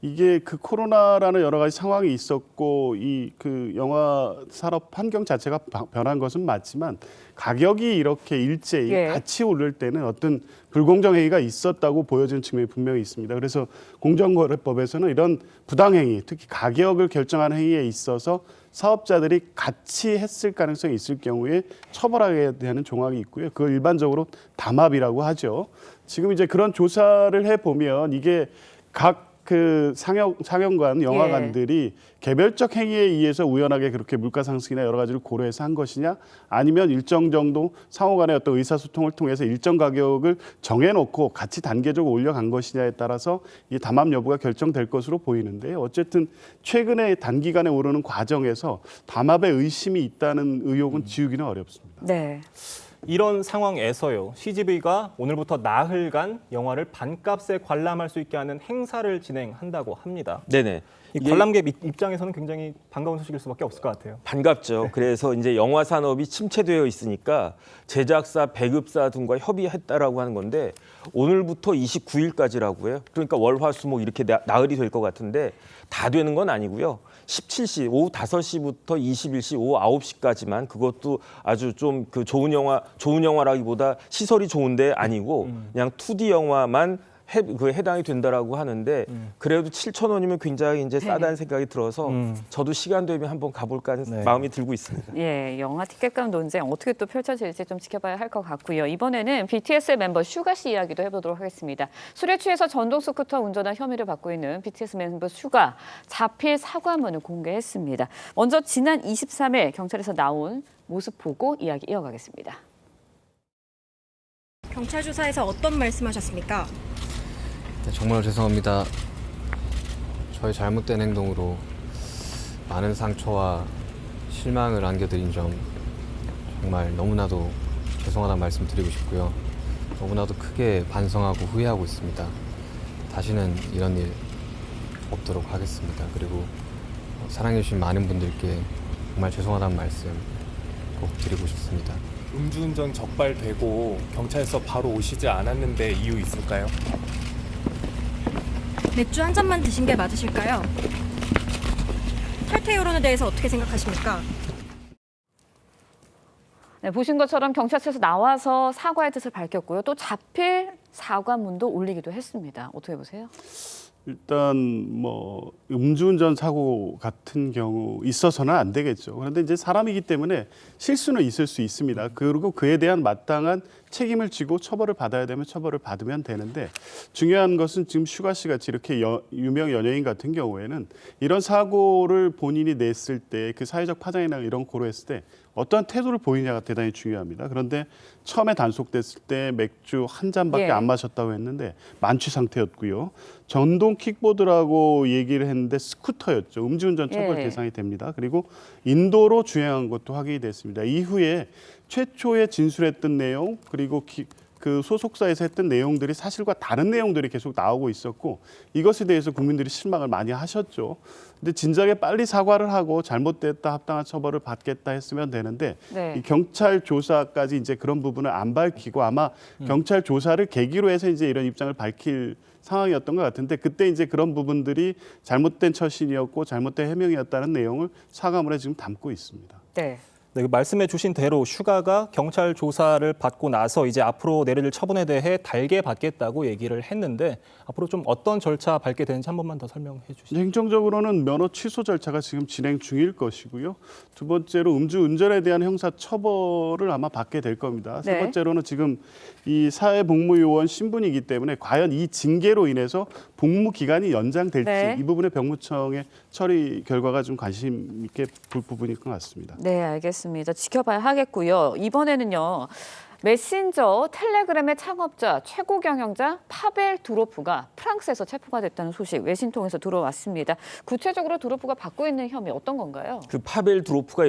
이게 그 코로나라는 여러 가지 상황이 있었고 이 그 영화 산업 환경 자체가 변한 것은 맞지만 가격이 이렇게 일제히 같이 오를 때는 어떤 불공정 행위가 있었다고 보여지는 측면이 분명히 있습니다. 그래서 공정거래법에서는 이런 부당행위, 특히 가격을 결정하는 행위에 있어서 사업자들이 같이 했을 가능성이 있을 경우에 처벌하게 되는 조항이 있고요. 그걸 일반적으로 담합이라고 하죠. 지금 이제 그런 조사를 해보면 이게 각 그 상영관, 영화관들이 개별적 행위에 의해서 우연하게 그렇게 물가 상승이나 여러 가지를 고려해서 한 것이냐 아니면 일정 정도 상호 간의 어떤 의사소통을 통해서 일정 가격을 정해놓고 같이 단계적으로 올려간 것이냐에 따라서 이 담합 여부가 결정될 것으로 보이는데요. 어쨌든 최근에 단기간에 오르는 과정에서 담합에 의심이 있다는 의혹은 지우기는 어렵습니다. 네. 이런 상황에서요. CGV가 오늘부터 나흘간 영화를 반값에 관람할 수 있게 하는 행사를 진행한다고 합니다. 네네. 이 관람객 입장에서는 굉장히 반가운 소식일 수밖에 없을 것 같아요. 반갑죠. 그래서 이제 영화 산업이 침체되어 있으니까 제작사, 배급사 등과 협의했다라고 하는 건데 오늘부터 29일까지라고 해요. 그러니까 월, 화, 수, 목 이렇게 나흘이 될 것 같은데 다 되는 건 아니고요. 17시, 오후 5시부터 21시, 오후 9시까지만 그것도 아주 좀 그 좋은 영화라기보다 시설이 좋은데 아니고 그냥 2D 영화만 해당이 된다라고 하는데 그래도 7,000원이면 굉장히 이제 싸다는 생각이 들어서 저도 시간 되면 한번 가볼까 하는 마음이 들고 있습니다. 예, 영화 티켓값 논쟁 어떻게 또 펼쳐질지 좀 지켜봐야 할 것 같고요. 이번에는 BTS 멤버 슈가 씨 이야기도 해보도록 하겠습니다. 술에 취해서 전동 스쿠터 운전한 혐의를 받고 있는 BTS 멤버 슈가 자필 사과문을 공개했습니다. 먼저 지난 23일 경찰에서 나온 모습 보고 이야기 이어가겠습니다. 경찰 조사에서 어떤 말씀하셨습니까? 네, 정말 죄송합니다. 저의 잘못된 행동으로 많은 상처와 실망을 안겨드린 점 정말 너무나도 죄송하다는 말씀 드리고 싶고요. 너무나도 크게 반성하고 후회하고 있습니다. 다시는 이런 일 없도록 하겠습니다. 그리고 사랑해주신 많은 분들께 정말 죄송하다는 말씀 꼭 드리고 싶습니다. 음주운전 적발되고 경찰서 바로 오시지 않았는데 이유 있을까요? 맥주 한 잔만 드신 게 맞으실까요? 탈퇴 여론에 대해서 어떻게 생각하십니까? 네, 보신 것처럼 경찰서에서 나와서 사과의 뜻을 밝혔고요. 또 자필 사과문도 올리기도 했습니다. 어떻게 보세요? 일단 뭐 음주운전 사고 같은 경우 있어서는 안 되겠죠. 그런데 이제 사람이기 때문에 실수는 있을 수 있습니다. 그리고 그에 대한 마땅한 책임을 지고 처벌을 받아야 되면 처벌을 받으면 되는데 중요한 것은 지금 슈가 씨 같이 이렇게 유명 연예인 같은 경우에는 이런 사고를 본인이 냈을 때 그 사회적 파장이나 이런 고려했을 때 어떠한 태도를 보이냐가 대단히 중요합니다. 그런데 처음에 단속됐을 때 맥주 한 잔밖에 예. 안 마셨다고 했는데 만취 상태였고요. 전동 킥보드라고 얘기를 했는데 스쿠터였죠. 음주운전 처벌 예. 대상이 됩니다. 그리고 인도로 주행한 것도 확인이 됐습니다. 이후에 최초에 진술했던 내용 그리고 그 소속사에서 했던 내용들이 사실과 다른 내용들이 계속 나오고 있었고 이것에 대해서 국민들이 실망을 많이 하셨죠. 근데 진작에 빨리 사과를 하고 잘못됐다 합당한 처벌을 받겠다 했으면 되는데 네. 이 경찰 조사까지 이제 그런 부분을 안 밝히고 아마 경찰 조사를 계기로 해서 이제 이런 입장을 밝힐 상황이었던 것 같은데 그때 이제 그런 부분들이 잘못된 처신이었고 잘못된 해명이었다는 내용을 사과문에 지금 담고 있습니다. 네. 네, 말씀해 주신 대로 슈가가 경찰 조사를 받고 나서 이제 앞으로 내릴 처분에 대해 달게 받겠다고 얘기를 했는데 앞으로 좀 어떤 절차 밟게 되는지 한 번만 더 설명해 주시죠. 행정적으로는 면허 취소 절차가 지금 진행 중일 것이고요. 두 번째로 음주운전에 대한 형사 처벌을 아마 받게 될 겁니다. 세 네. 번째로는 지금 이 사회복무요원 신분이기 때문에 과연 이 징계로 인해서 복무 기간이 연장될지 네. 이 부분에 병무청의 처리 결과가 좀 관심 있게 볼 부분일 것 같습니다. 네, 알겠습니다. 지켜봐야 하겠고요. 이번에는요. 메신저 텔레그램의 창업자, 최고 경영자 파벨 두로프가 프랑스에서 체포가 됐다는 소식 외신 통해서 들어왔습니다. 구체적으로 두로프가 받고 있는 혐의 어떤 건가요? 그 파벨 두로프가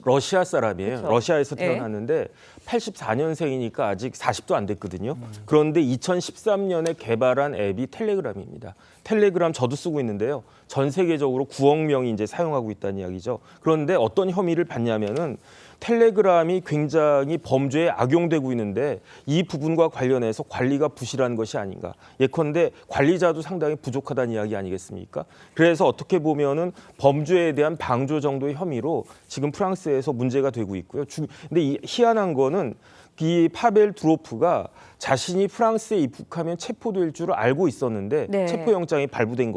러시아 사람이에요. 그쵸. 러시아에서 예. 태어났는데 84년생이니까 아직 40도 안 됐거든요. 그런데 2013년에 개발한 앱이 텔레그램입니다. 텔레그램 저도 쓰고 있는데요. 전 세계적으로 9억 명이 이제 사용하고 있다는 이야기죠. 그런데 어떤 혐의를 받냐면은 텔레그램이 굉장히 범죄에 악용되고 있는데 이 부분과 관련해서 관리가 부실한 것이 아닌가. 예컨대 관리자도 상당히 부족하다는 이야기 아니겠습니까? 그래서 어떻게 보면은 범죄에 대한 방조 정도의 혐의로 지금 프랑스에서 문제가 되고 있고요. 근데 이 희한한 거는 이 파벨 두로프가 자신이 프랑스에 입국하면 체포될 줄 알고 있었는데 네. 체포영장이 발부된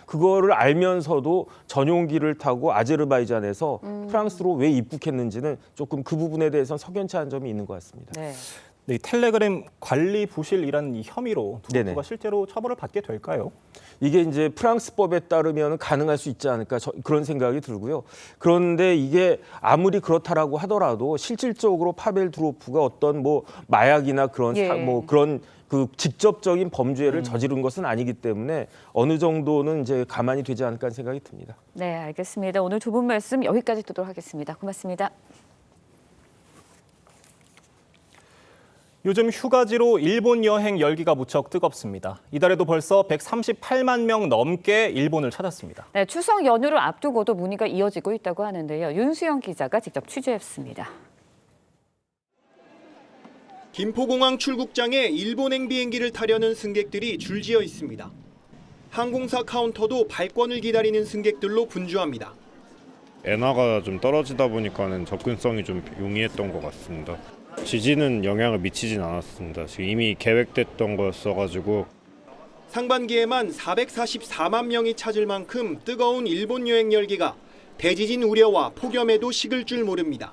그거를 알면서도 전용기를 타고 아제르바이잔에서 프랑스로 왜 입국했는지는 조금 그 부분에 대해서는 석연치 않은 점이 있는 것 같습니다. 네. 네, 텔레그램 관리 부실이라는 이 혐의로 두로프가 네네. 실제로 처벌을 받게 될까요? 이게 이제 프랑스법에 따르면 가능할 수 있지 않을까 그런 생각이 들고요. 그런데 이게 아무리 그렇다라고 하더라도 실질적으로 파벨 두로프가 어떤 뭐 마약이나 그런 예. 그런 그 직접적인 범죄를 저지른 것은 아니기 때문에 어느 정도는 이제 가만히 되지 않을까 하는 생각이 듭니다. 네, 알겠습니다. 오늘 두 분 말씀 여기까지 듣도록 하겠습니다. 고맙습니다. 요즘 휴가지로 일본 여행 열기가 무척 뜨겁습니다. 이달에도 벌써 138만 명 넘게 일본을 찾았습니다. 네, 추석 연휴를 앞두고도 문의가 이어지고 있다고 하는데요. 윤수영 기자가 직접 취재했습니다. 김포공항 출국장에 일본행 비행기를 타려는 승객들이 줄지어 있습니다. 항공사 카운터도 발권을 기다리는 승객들로 분주합니다. 엔화가 좀 떨어지다 보니까는 접근성이 좀 용이했던 것 같습니다. 지진은 영향을 미치진 않았습니다. 지금 이미 계획됐던 거였어가지고. 상반기에만 444만 명이 찾을 만큼 뜨거운 일본 여행 열기가 대지진 우려와 폭염에도 식을 줄 모릅니다.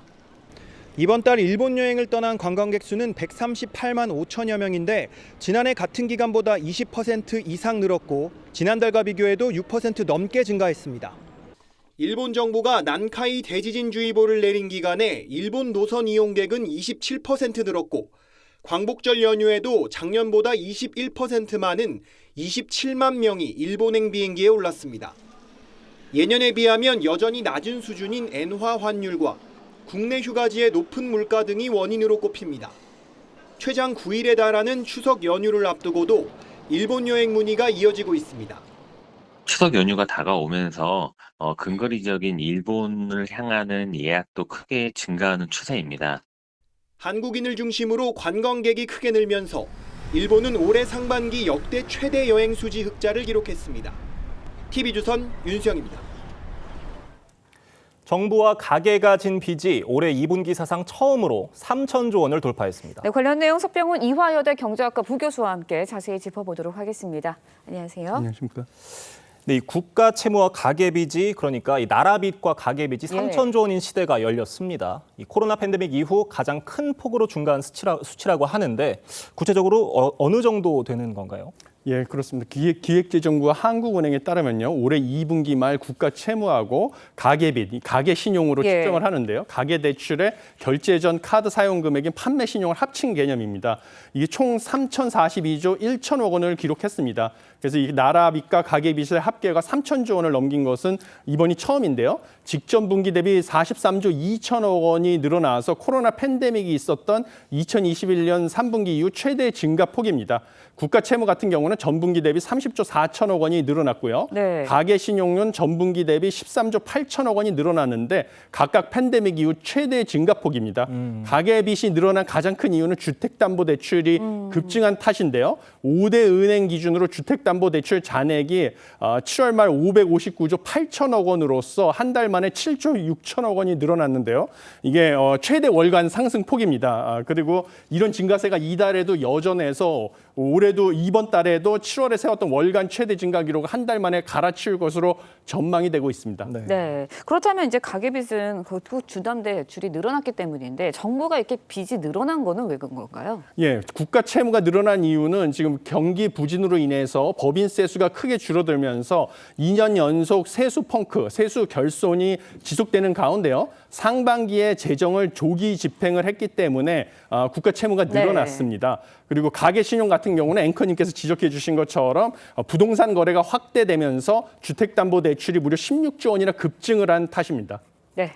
이번 달 일본 여행을 떠난 관광객 수는 138만 5천여 명인데 지난해 같은 기간보다 20% 이상 늘었고 지난달과 비교해도 6% 넘게 증가했습니다. 일본 정부가 난카이 대지진주의보를 내린 기간에 일본 노선 이용객은 27% 늘었고 광복절 연휴에도 작년보다 21% 많은 27만 명이 일본행 비행기에 올랐습니다. 예년에 비하면 여전히 낮은 수준인 엔화 환율과 국내 휴가지의 높은 물가 등이 원인으로 꼽힙니다. 최장 9일에 달하는 추석 연휴를 앞두고도 일본 여행 문의가 이어지고 있습니다. 추석 연휴가 다가오면서 근거리적인 일본을 향하는 예약도 크게 증가하는 추세입니다. 한국인을 중심으로 관광객이 크게 늘면서 일본은 올해 상반기 역대 최대 여행 수지 흑자를 기록했습니다. TV조선 윤수영입니다. 정부와 가계가 진 빚이 올해 2분기 사상 처음으로 3천조 원을 돌파했습니다. 네, 관련 내용 석병훈 이화여대 경제학과 부교수와 함께 자세히 짚어보도록 하겠습니다. 안녕하세요. 안녕하십니까. 네, 이 국가 채무와 가계빚이 그러니까 이 나라빚과 가계빚이 3천조 원인 시대가 열렸습니다. 이 코로나 팬데믹 이후 가장 큰 폭으로 증가한 수치라고 하는데 구체적으로 어느 정도 되는 건가요? 예, 그렇습니다. 기획재정부와 한국은행에 따르면요, 올해 2분기 말 국가 채무하고 가계빚, 가계 신용으로 측정을 하는데요. 가계 대출의 결제 전 카드 사용 금액인 판매 신용을 합친 개념입니다. 이게 총 3,042조 1천억 원을 기록했습니다. 그래서 이 나라빚과 가계빚의 합계가 3천조 원을 넘긴 것은 이번이 처음인데요. 직전 분기 대비 43조 2천억 원이 늘어나서 코로나 팬데믹이 있었던 2021년 3분기 이후 최대 증가폭입니다. 국가 채무 같은 경우는 전분기 대비 30조 4천억 원이 늘어났고요. 네. 가계 신용은 전분기 대비 13조 8천억 원이 늘어났는데 각각 팬데믹 이후 최대 증가폭입니다. 가계빚이 늘어난 가장 큰 이유는 주택담보대출이 급증한 탓인데요. 5대 은행 기준으로 주택담보대출 잔액이 7월 말 559조 8천억 원으로서 한 달 만에 7조 6천억 원이 늘어났는데요. 이게 최대 월간 상승폭입니다. 그리고 이런 증가세가 이달에도 여전해서 올해도 이번 달에도 7월에 세웠던 월간 최대 증가 기록을 한 달 만에 갈아치울 것으로 전망이 되고 있습니다. 네. 그렇다면 이제 가계빚은 그 주담대 대출이 늘어났기 때문인데 정부가 이렇게 빚이 늘어난 거는 왜 그런 걸까요? 예, 국가 채무가 늘어난 이유는 지금 경기 부진으로 인해서 법인세 수가 크게 줄어들면서 2년 연속 세수 펑크, 세수 결손이 지속되는 가운데요. 상반기에 재정을 조기 집행을 했기 때문에 국가 채무가 늘어났습니다. 그리고 가계 신용 같은 경우는 앵커님께서 지적해 주신 것처럼 부동산 거래가 확대되면서 주택담보대출이 무려 16조 원이나 급증을 한 탓입니다. 네.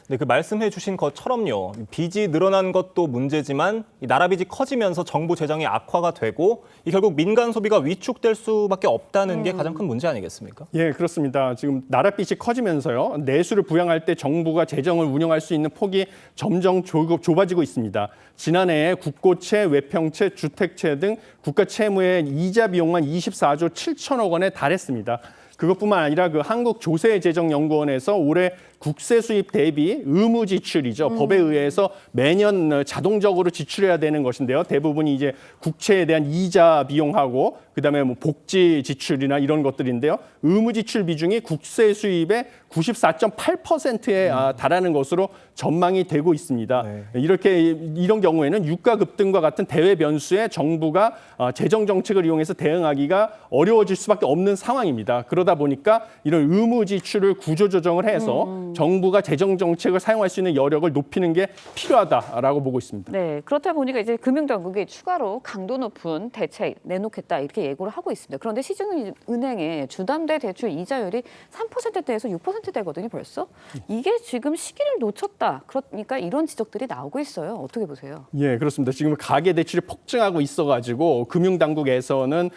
네, 그 말씀해 주신 것처럼요. 빚이 늘어난 것도 문제지만 이 나라 빚이 커지면서 정부 재정이 악화가 되고 이 결국 민간 소비가 위축될 수밖에 없다는 게 가장 큰 문제 아니겠습니까? 예, 그렇습니다. 지금 나라 빚이 커지면서요. 내수를 부양할 때 정부가 재정을 운영할 수 있는 폭이 점점 좁아지고 있습니다. 지난해 국고채, 외평채, 주택채 등 국가 채무의 이자 비용만 24조 7천억 원에 달했습니다. 그것뿐만 아니라 그 한국조세재정연구원에서 올해 국세 수입 대비 의무 지출이죠. 법에 의해서 매년 자동적으로 지출해야 되는 것인데요. 대부분이 이제 국채에 대한 이자 비용하고 그다음에 뭐 복지 지출이나 이런 것들인데요. 의무 지출 비중이 국세 수입의 94.8%에 달하는 것으로 전망이 되고 있습니다. 이런 경우에는 유가 급등과 같은 대외 변수에 정부가 재정 정책을 이용해서 대응하기가 어려워질 수밖에 없는 상황입니다. 그러다 보니까 이런 의무 지출을 구조 조정을 해서 정부가 재정 정책을 사용할 수 있는 여력을 높이는 게 필요하다라고 보고 있습니다. 네, 그렇다 보니까 이제 금융당국이 추가로 강도 높은 대책 내놓겠다 이렇게 예고를 하고 있습니다. 그런데 시중은행의 주담대 대출 이자율이 3%대에서 6%대거든요, 벌써. 이게 지금 시기를 놓쳤다. 그러니까 이런 지적들이 나오고 있어요. 어떻게 보세요? 예, 그렇습니다. 지금 가계 대출이 폭증하고 있어가지고 금융당국에서는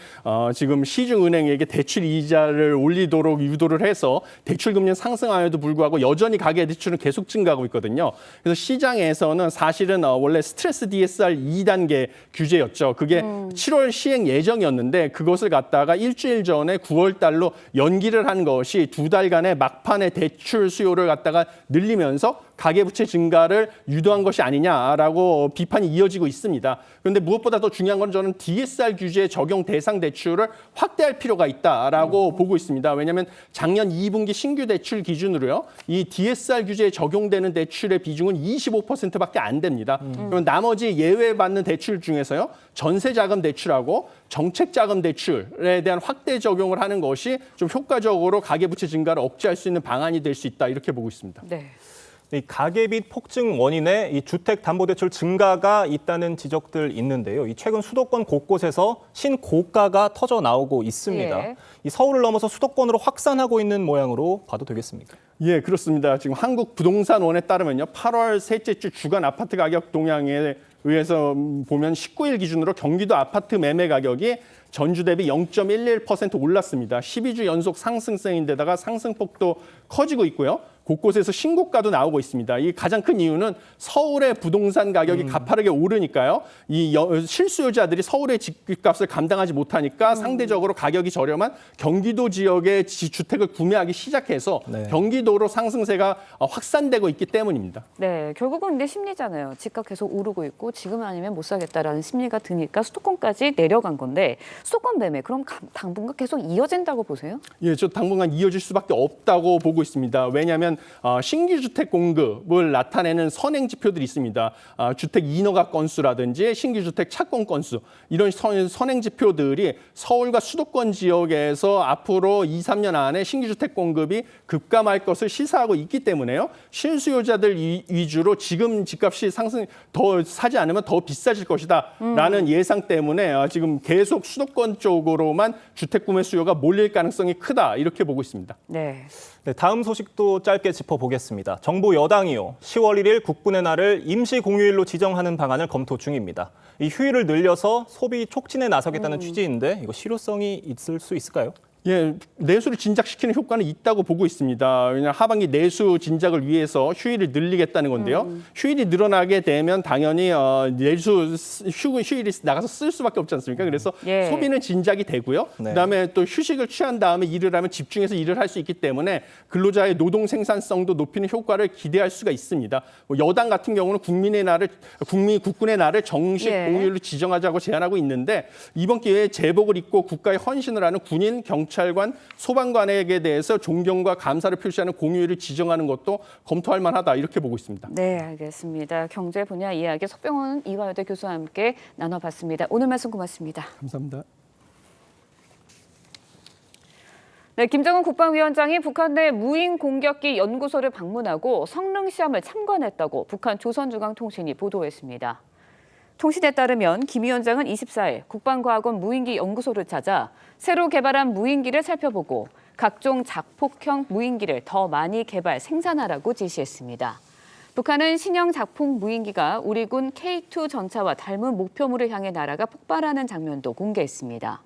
지금 시중은행에게 대출 이자를 올리도록 유도를 해서 대출 금리 상승함에도 불구하고 여전히 가계 대출은 계속 증가하고 있거든요. 그래서 시장에서는 사실은 원래 스트레스 DSR 2단계 규제였죠. 그게 7월 시행 예정이었는데 그것을 갖다가 일주일 전에 9월 달로 연기를 한 것이 두 달간의 막판의 대출 수요를 갖다가 늘리면서 가계부채 증가를 유도한 것이 아니냐라고 비판이 이어지고 있습니다. 그런데 무엇보다 더 중요한 건 저는 DSR 규제 적용 대상 대출을 확대할 필요가 있다라고 보고 있습니다. 왜냐하면 작년 2분기 신규 대출 기준으로요. 이 DSR 규제에 적용되는 대출의 비중은 25%밖에 안 됩니다. 그럼 나머지 예외받는 대출 중에서요. 전세자금 대출하고 정책자금 대출에 대한 확대 적용을 하는 것이 좀 효과적으로 가계부채 증가를 억제할 수 있는 방안이 될 수 있다 이렇게 보고 있습니다. 네. 이 가계빚 폭증 원인에 이 주택담보대출 증가가 있다는 지적들 있는데요. 이 최근 수도권 곳곳에서 신고가가 터져 나오고 있습니다. 예. 이 서울을 넘어서 수도권으로 확산하고 있는 모양으로 봐도 되겠습니까? 예, 그렇습니다. 지금 한국부동산원에 따르면요. 8월 셋째 주 주간 아파트 가격 동향에 의해서 보면 19일 기준으로 경기도 아파트 매매 가격이 전주 대비 0.11% 올랐습니다. 12주 연속 상승세인데다가 상승폭도 커지고 있고요. 곳곳에서 신고가도 나오고 있습니다. 이 가장 큰 이유는 서울의 부동산 가격이 가파르게 오르니까요. 이 실수요자들이 서울의 집값을 감당하지 못하니까 상대적으로 가격이 저렴한 경기도 지역의 주택을 구매하기 시작해서 경기도로 상승세가 확산되고 있기 때문입니다. 네, 결국은 근데 심리잖아요. 집값 계속 오르고 있고 지금 아니면 못 사겠다라는 심리가 드니까 수도권까지 내려간 건데 수도권 매매 그럼 당분간 계속 이어진다고 보세요? 예, 저 당분간 이어질 수밖에 없다고 보고 있습니다. 왜냐하면 신규 주택 공급을 나타내는 선행 지표들이 있습니다. 주택 인허가 건수라든지 신규 주택 착공 건수 이런 선행 지표들이 서울과 수도권 지역에서 앞으로 2, 3년 안에 신규 주택 공급이 급감할 것을 시사하고 있기 때문에요. 실수요자들 위주로 지금 집값이 더 사지 않으면 더 비싸질 것이다라는 예상 때문에 지금 계속 수도권 쪽으로만 주택 구매 수요가 몰릴 가능성이 크다 이렇게 보고 있습니다. 네. 네, 다음 소식도 짧게 짚어보겠습니다. 정부 여당이요. 10월 1일 국군의 날을 임시 공휴일로 지정하는 방안을 검토 중입니다. 이 휴일을 늘려서 소비 촉진에 나서겠다는 취지인데 이거 실효성이 있을 수 있을까요? 예, 내수를 진작시키는 효과는 있다고 보고 있습니다. 왜냐하면 하반기 내수 진작을 위해서 휴일을 늘리겠다는 건데요. 휴일이 늘어나게 되면 당연히 휴일이 나가서 쓸 수밖에 없지 않습니까? 그래서 소비는 진작이 되고요. 그다음에 또 휴식을 취한 다음에 일을 하면 집중해서 일을 할 수 있기 때문에 근로자의 노동 생산성도 높이는 효과를 기대할 수가 있습니다. 여당 같은 경우는 국군의 날을 정식 공휴일로 지정하자고 제안하고 있는데 이번 기회에 제복을 입고 국가에 헌신을 하는 군인, 경찰관, 소방관에게 대해서 존경과 감사를 표시하는 공휴일을 지정하는 것도 검토할 만하다 이렇게 보고 있습니다. 네, 알겠습니다. 경제 분야 이야기 석병원 이화여대 교수와 함께 나눠봤습니다. 오늘 말씀 고맙습니다. 감사합니다. 네, 김정은 국방위원장이 북한 내 무인 공격기 연구소를 방문하고 성능 시험을 참관했다고 북한 조선중앙통신이 보도했습니다. 통신에 따르면 김 위원장은 24일 국방과학원 무인기 연구소를 찾아 새로 개발한 무인기를 살펴보고 각종 작폭형 무인기를 더 많이 개발, 생산하라고 지시했습니다. 북한은 신형 작폭 무인기가 우리 군 K2 전차와 닮은 목표물을 향해 날아가 폭발하는 장면도 공개했습니다.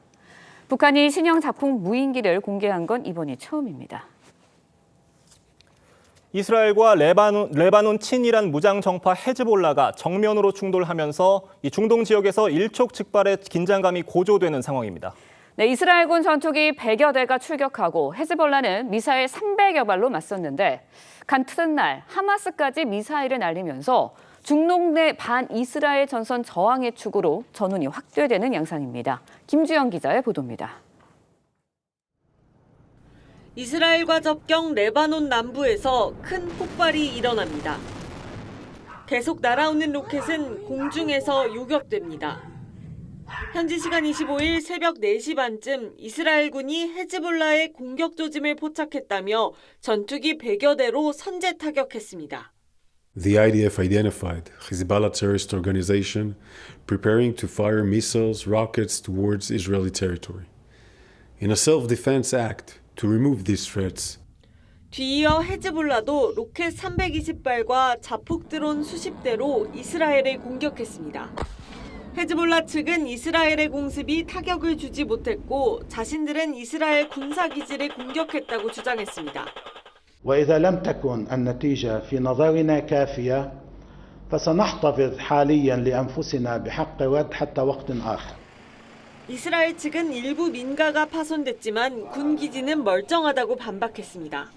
북한이 신형 작폭 무인기를 공개한 건 이번이 처음입니다. 이스라엘과 레바논 친이란 무장 정파 헤즈볼라가 정면으로 충돌하면서 이 중동 지역에서 일촉즉발의 긴장감이 고조되는 상황입니다. 네, 이스라엘군 전투기 100여 대가 출격하고 헤즈볼라는 미사일 300여 발로 맞섰는데 같은 날 하마스까지 미사일을 날리면서 중동 내 반이스라엘 전선 저항의 축으로 전운이 확대되는 양상입니다. 김주영 기자의 보도입니다. 이스라엘과 접경 레바논 남부에서 큰 폭발이 일어납니다. 계속 날아오는 로켓은 공중에서 요격됩니다. 현지 시간 25일 새벽 4시 반쯤 이스라엘군이 헤즈볼라의 공격 조짐을 포착했다며 전투기 100여 대로 선제 타격했습니다. The IDF identified Hezbollah terrorist organization preparing to fire missiles, rockets towards Israeli territory. In a self-defense act to remove these threats. 뒤이어 헤즈볼라도 로켓 320발과 자폭 드론 수십 대로 이스라엘을 공격했습니다. 헤즈볼라 측은 이스라엘의 공습이 타격을 주지 못했고 자신들은 이스라엘 군사기지를 공격했다고 주장했습니다. وإذا لم تكن النتيجة في نظرنا كافية فسنحتفظ حاليا لأنفسنا بحق ود حتى وقت آخر. 이스라엘 측은 일부 민가가 파손됐지만 군 기지는 멀쩡하다고 반박했습니다.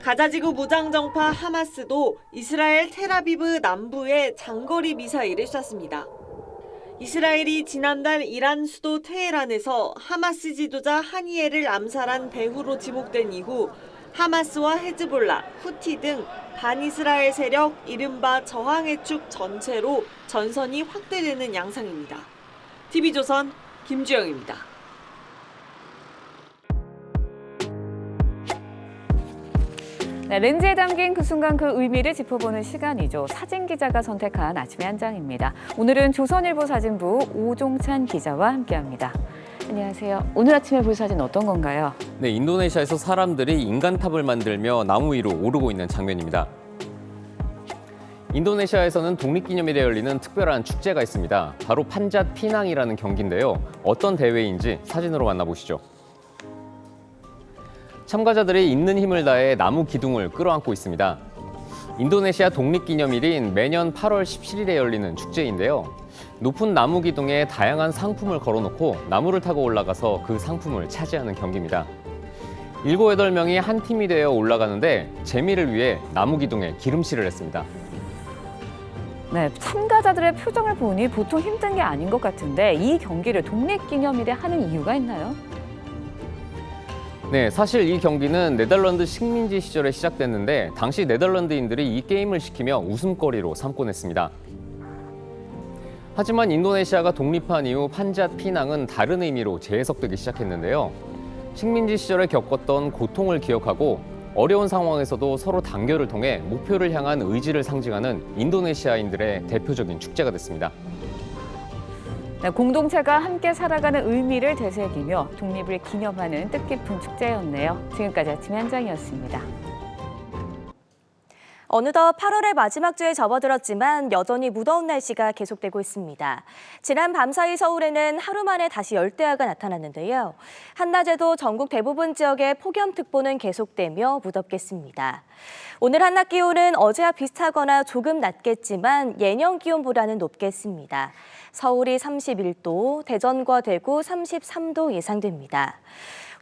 가자지구 무장정파 하마스도 이스라엘 텔아비브 남부에 장거리 미사일을 쐈습니다. 이스라엘이 지난달 이란 수도 테헤란에서 하마스 지도자 하니에를 암살한 배후로 지목된 이후 하마스와 헤즈볼라, 후티 등 반이스라엘 세력 이른바 저항의 축 전체로 전선이 확대되는 양상입니다. TV조선 김주영입니다. 네, 렌즈에 담긴 그 순간 그 의미를 짚어보는 시간이죠. 사진 기자가 선택한 아침의 한 장입니다. 오늘은 조선일보 사진부 오종찬 기자와 함께합니다. 안녕하세요. 오늘 아침에 볼 사진 어떤 건가요? 네, 인도네시아에서 사람들이 인간탑을 만들며 나무 위로 오르고 있는 장면입니다. 인도네시아에서는 독립기념일에 열리는 특별한 축제가 있습니다. 바로 판잣 피낭이라는 경기인데요. 어떤 대회인지 사진으로 만나보시죠. 참가자들이 있는 힘을 다해 나무 기둥을 끌어안고 있습니다. 인도네시아 독립기념일인 매년 8월 17일에 열리는 축제인데요. 높은 나무 기둥에 다양한 상품을 걸어놓고 나무를 타고 올라가서 그 상품을 차지하는 경기입니다. 7, 8명이 한 팀이 되어 올라가는데 재미를 위해 나무 기둥에 기름칠을 했습니다. 네, 참가자들의 표정을 보니 보통 힘든 게 아닌 것 같은데 이 경기를 독립기념일에 하는 이유가 있나요? 네, 사실 이 경기는 네덜란드 식민지 시절에 시작됐는데 당시 네덜란드인들이 이 게임을 시키며 웃음거리로 삼곤 했습니다. 하지만 인도네시아가 독립한 이후 판잣 피낭은 다른 의미로 재해석되기 시작했는데요. 식민지 시절에 겪었던 고통을 기억하고 어려운 상황에서도 서로 단결을 통해 목표를 향한 의지를 상징하는 인도네시아인들의 대표적인 축제가 됐습니다. 네, 공동체가 함께 살아가는 의미를 되새기며 독립을 기념하는 뜻깊은 축제였네요. 지금까지 아침 현장이었습니다. 어느덧 8월의 마지막 주에 접어들었지만 여전히 무더운 날씨가 계속되고 있습니다. 지난 밤사이 서울에는 하루 만에 다시 열대야가 나타났는데요. 한낮에도 전국 대부분 지역에 폭염특보는 계속되며 무덥겠습니다. 오늘 한낮 기온은 어제와 비슷하거나 조금 낮겠지만 예년 기온보다는 높겠습니다. 서울이 31도, 대전과 대구 33도 예상됩니다.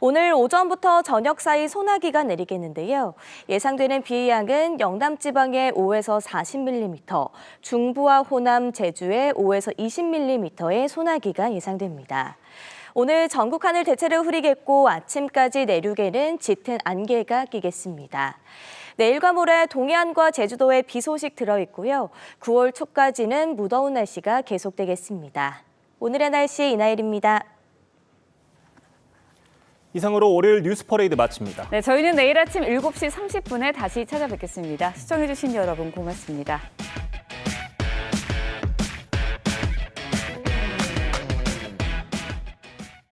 오늘 오전부터 저녁 사이 소나기가 내리겠는데요. 예상되는 비의 양은 영남 지방에 5에서 40mm, 중부와 호남, 제주에 5에서 20mm의 소나기가 예상됩니다. 오늘 전국 하늘 대체로 흐리겠고 아침까지 내륙에는 짙은 안개가 끼겠습니다. 내일과 모레 동해안과 제주도에 비 소식 들어있고요. 9월 초까지는 무더운 날씨가 계속되겠습니다. 오늘의 날씨 이나일입니다. 이상으로 월요일 뉴스 퍼레이드 마칩니다. 네, 저희는 내일 아침 7시 30분에 다시 찾아뵙겠습니다. 시청해주신 여러분 고맙습니다.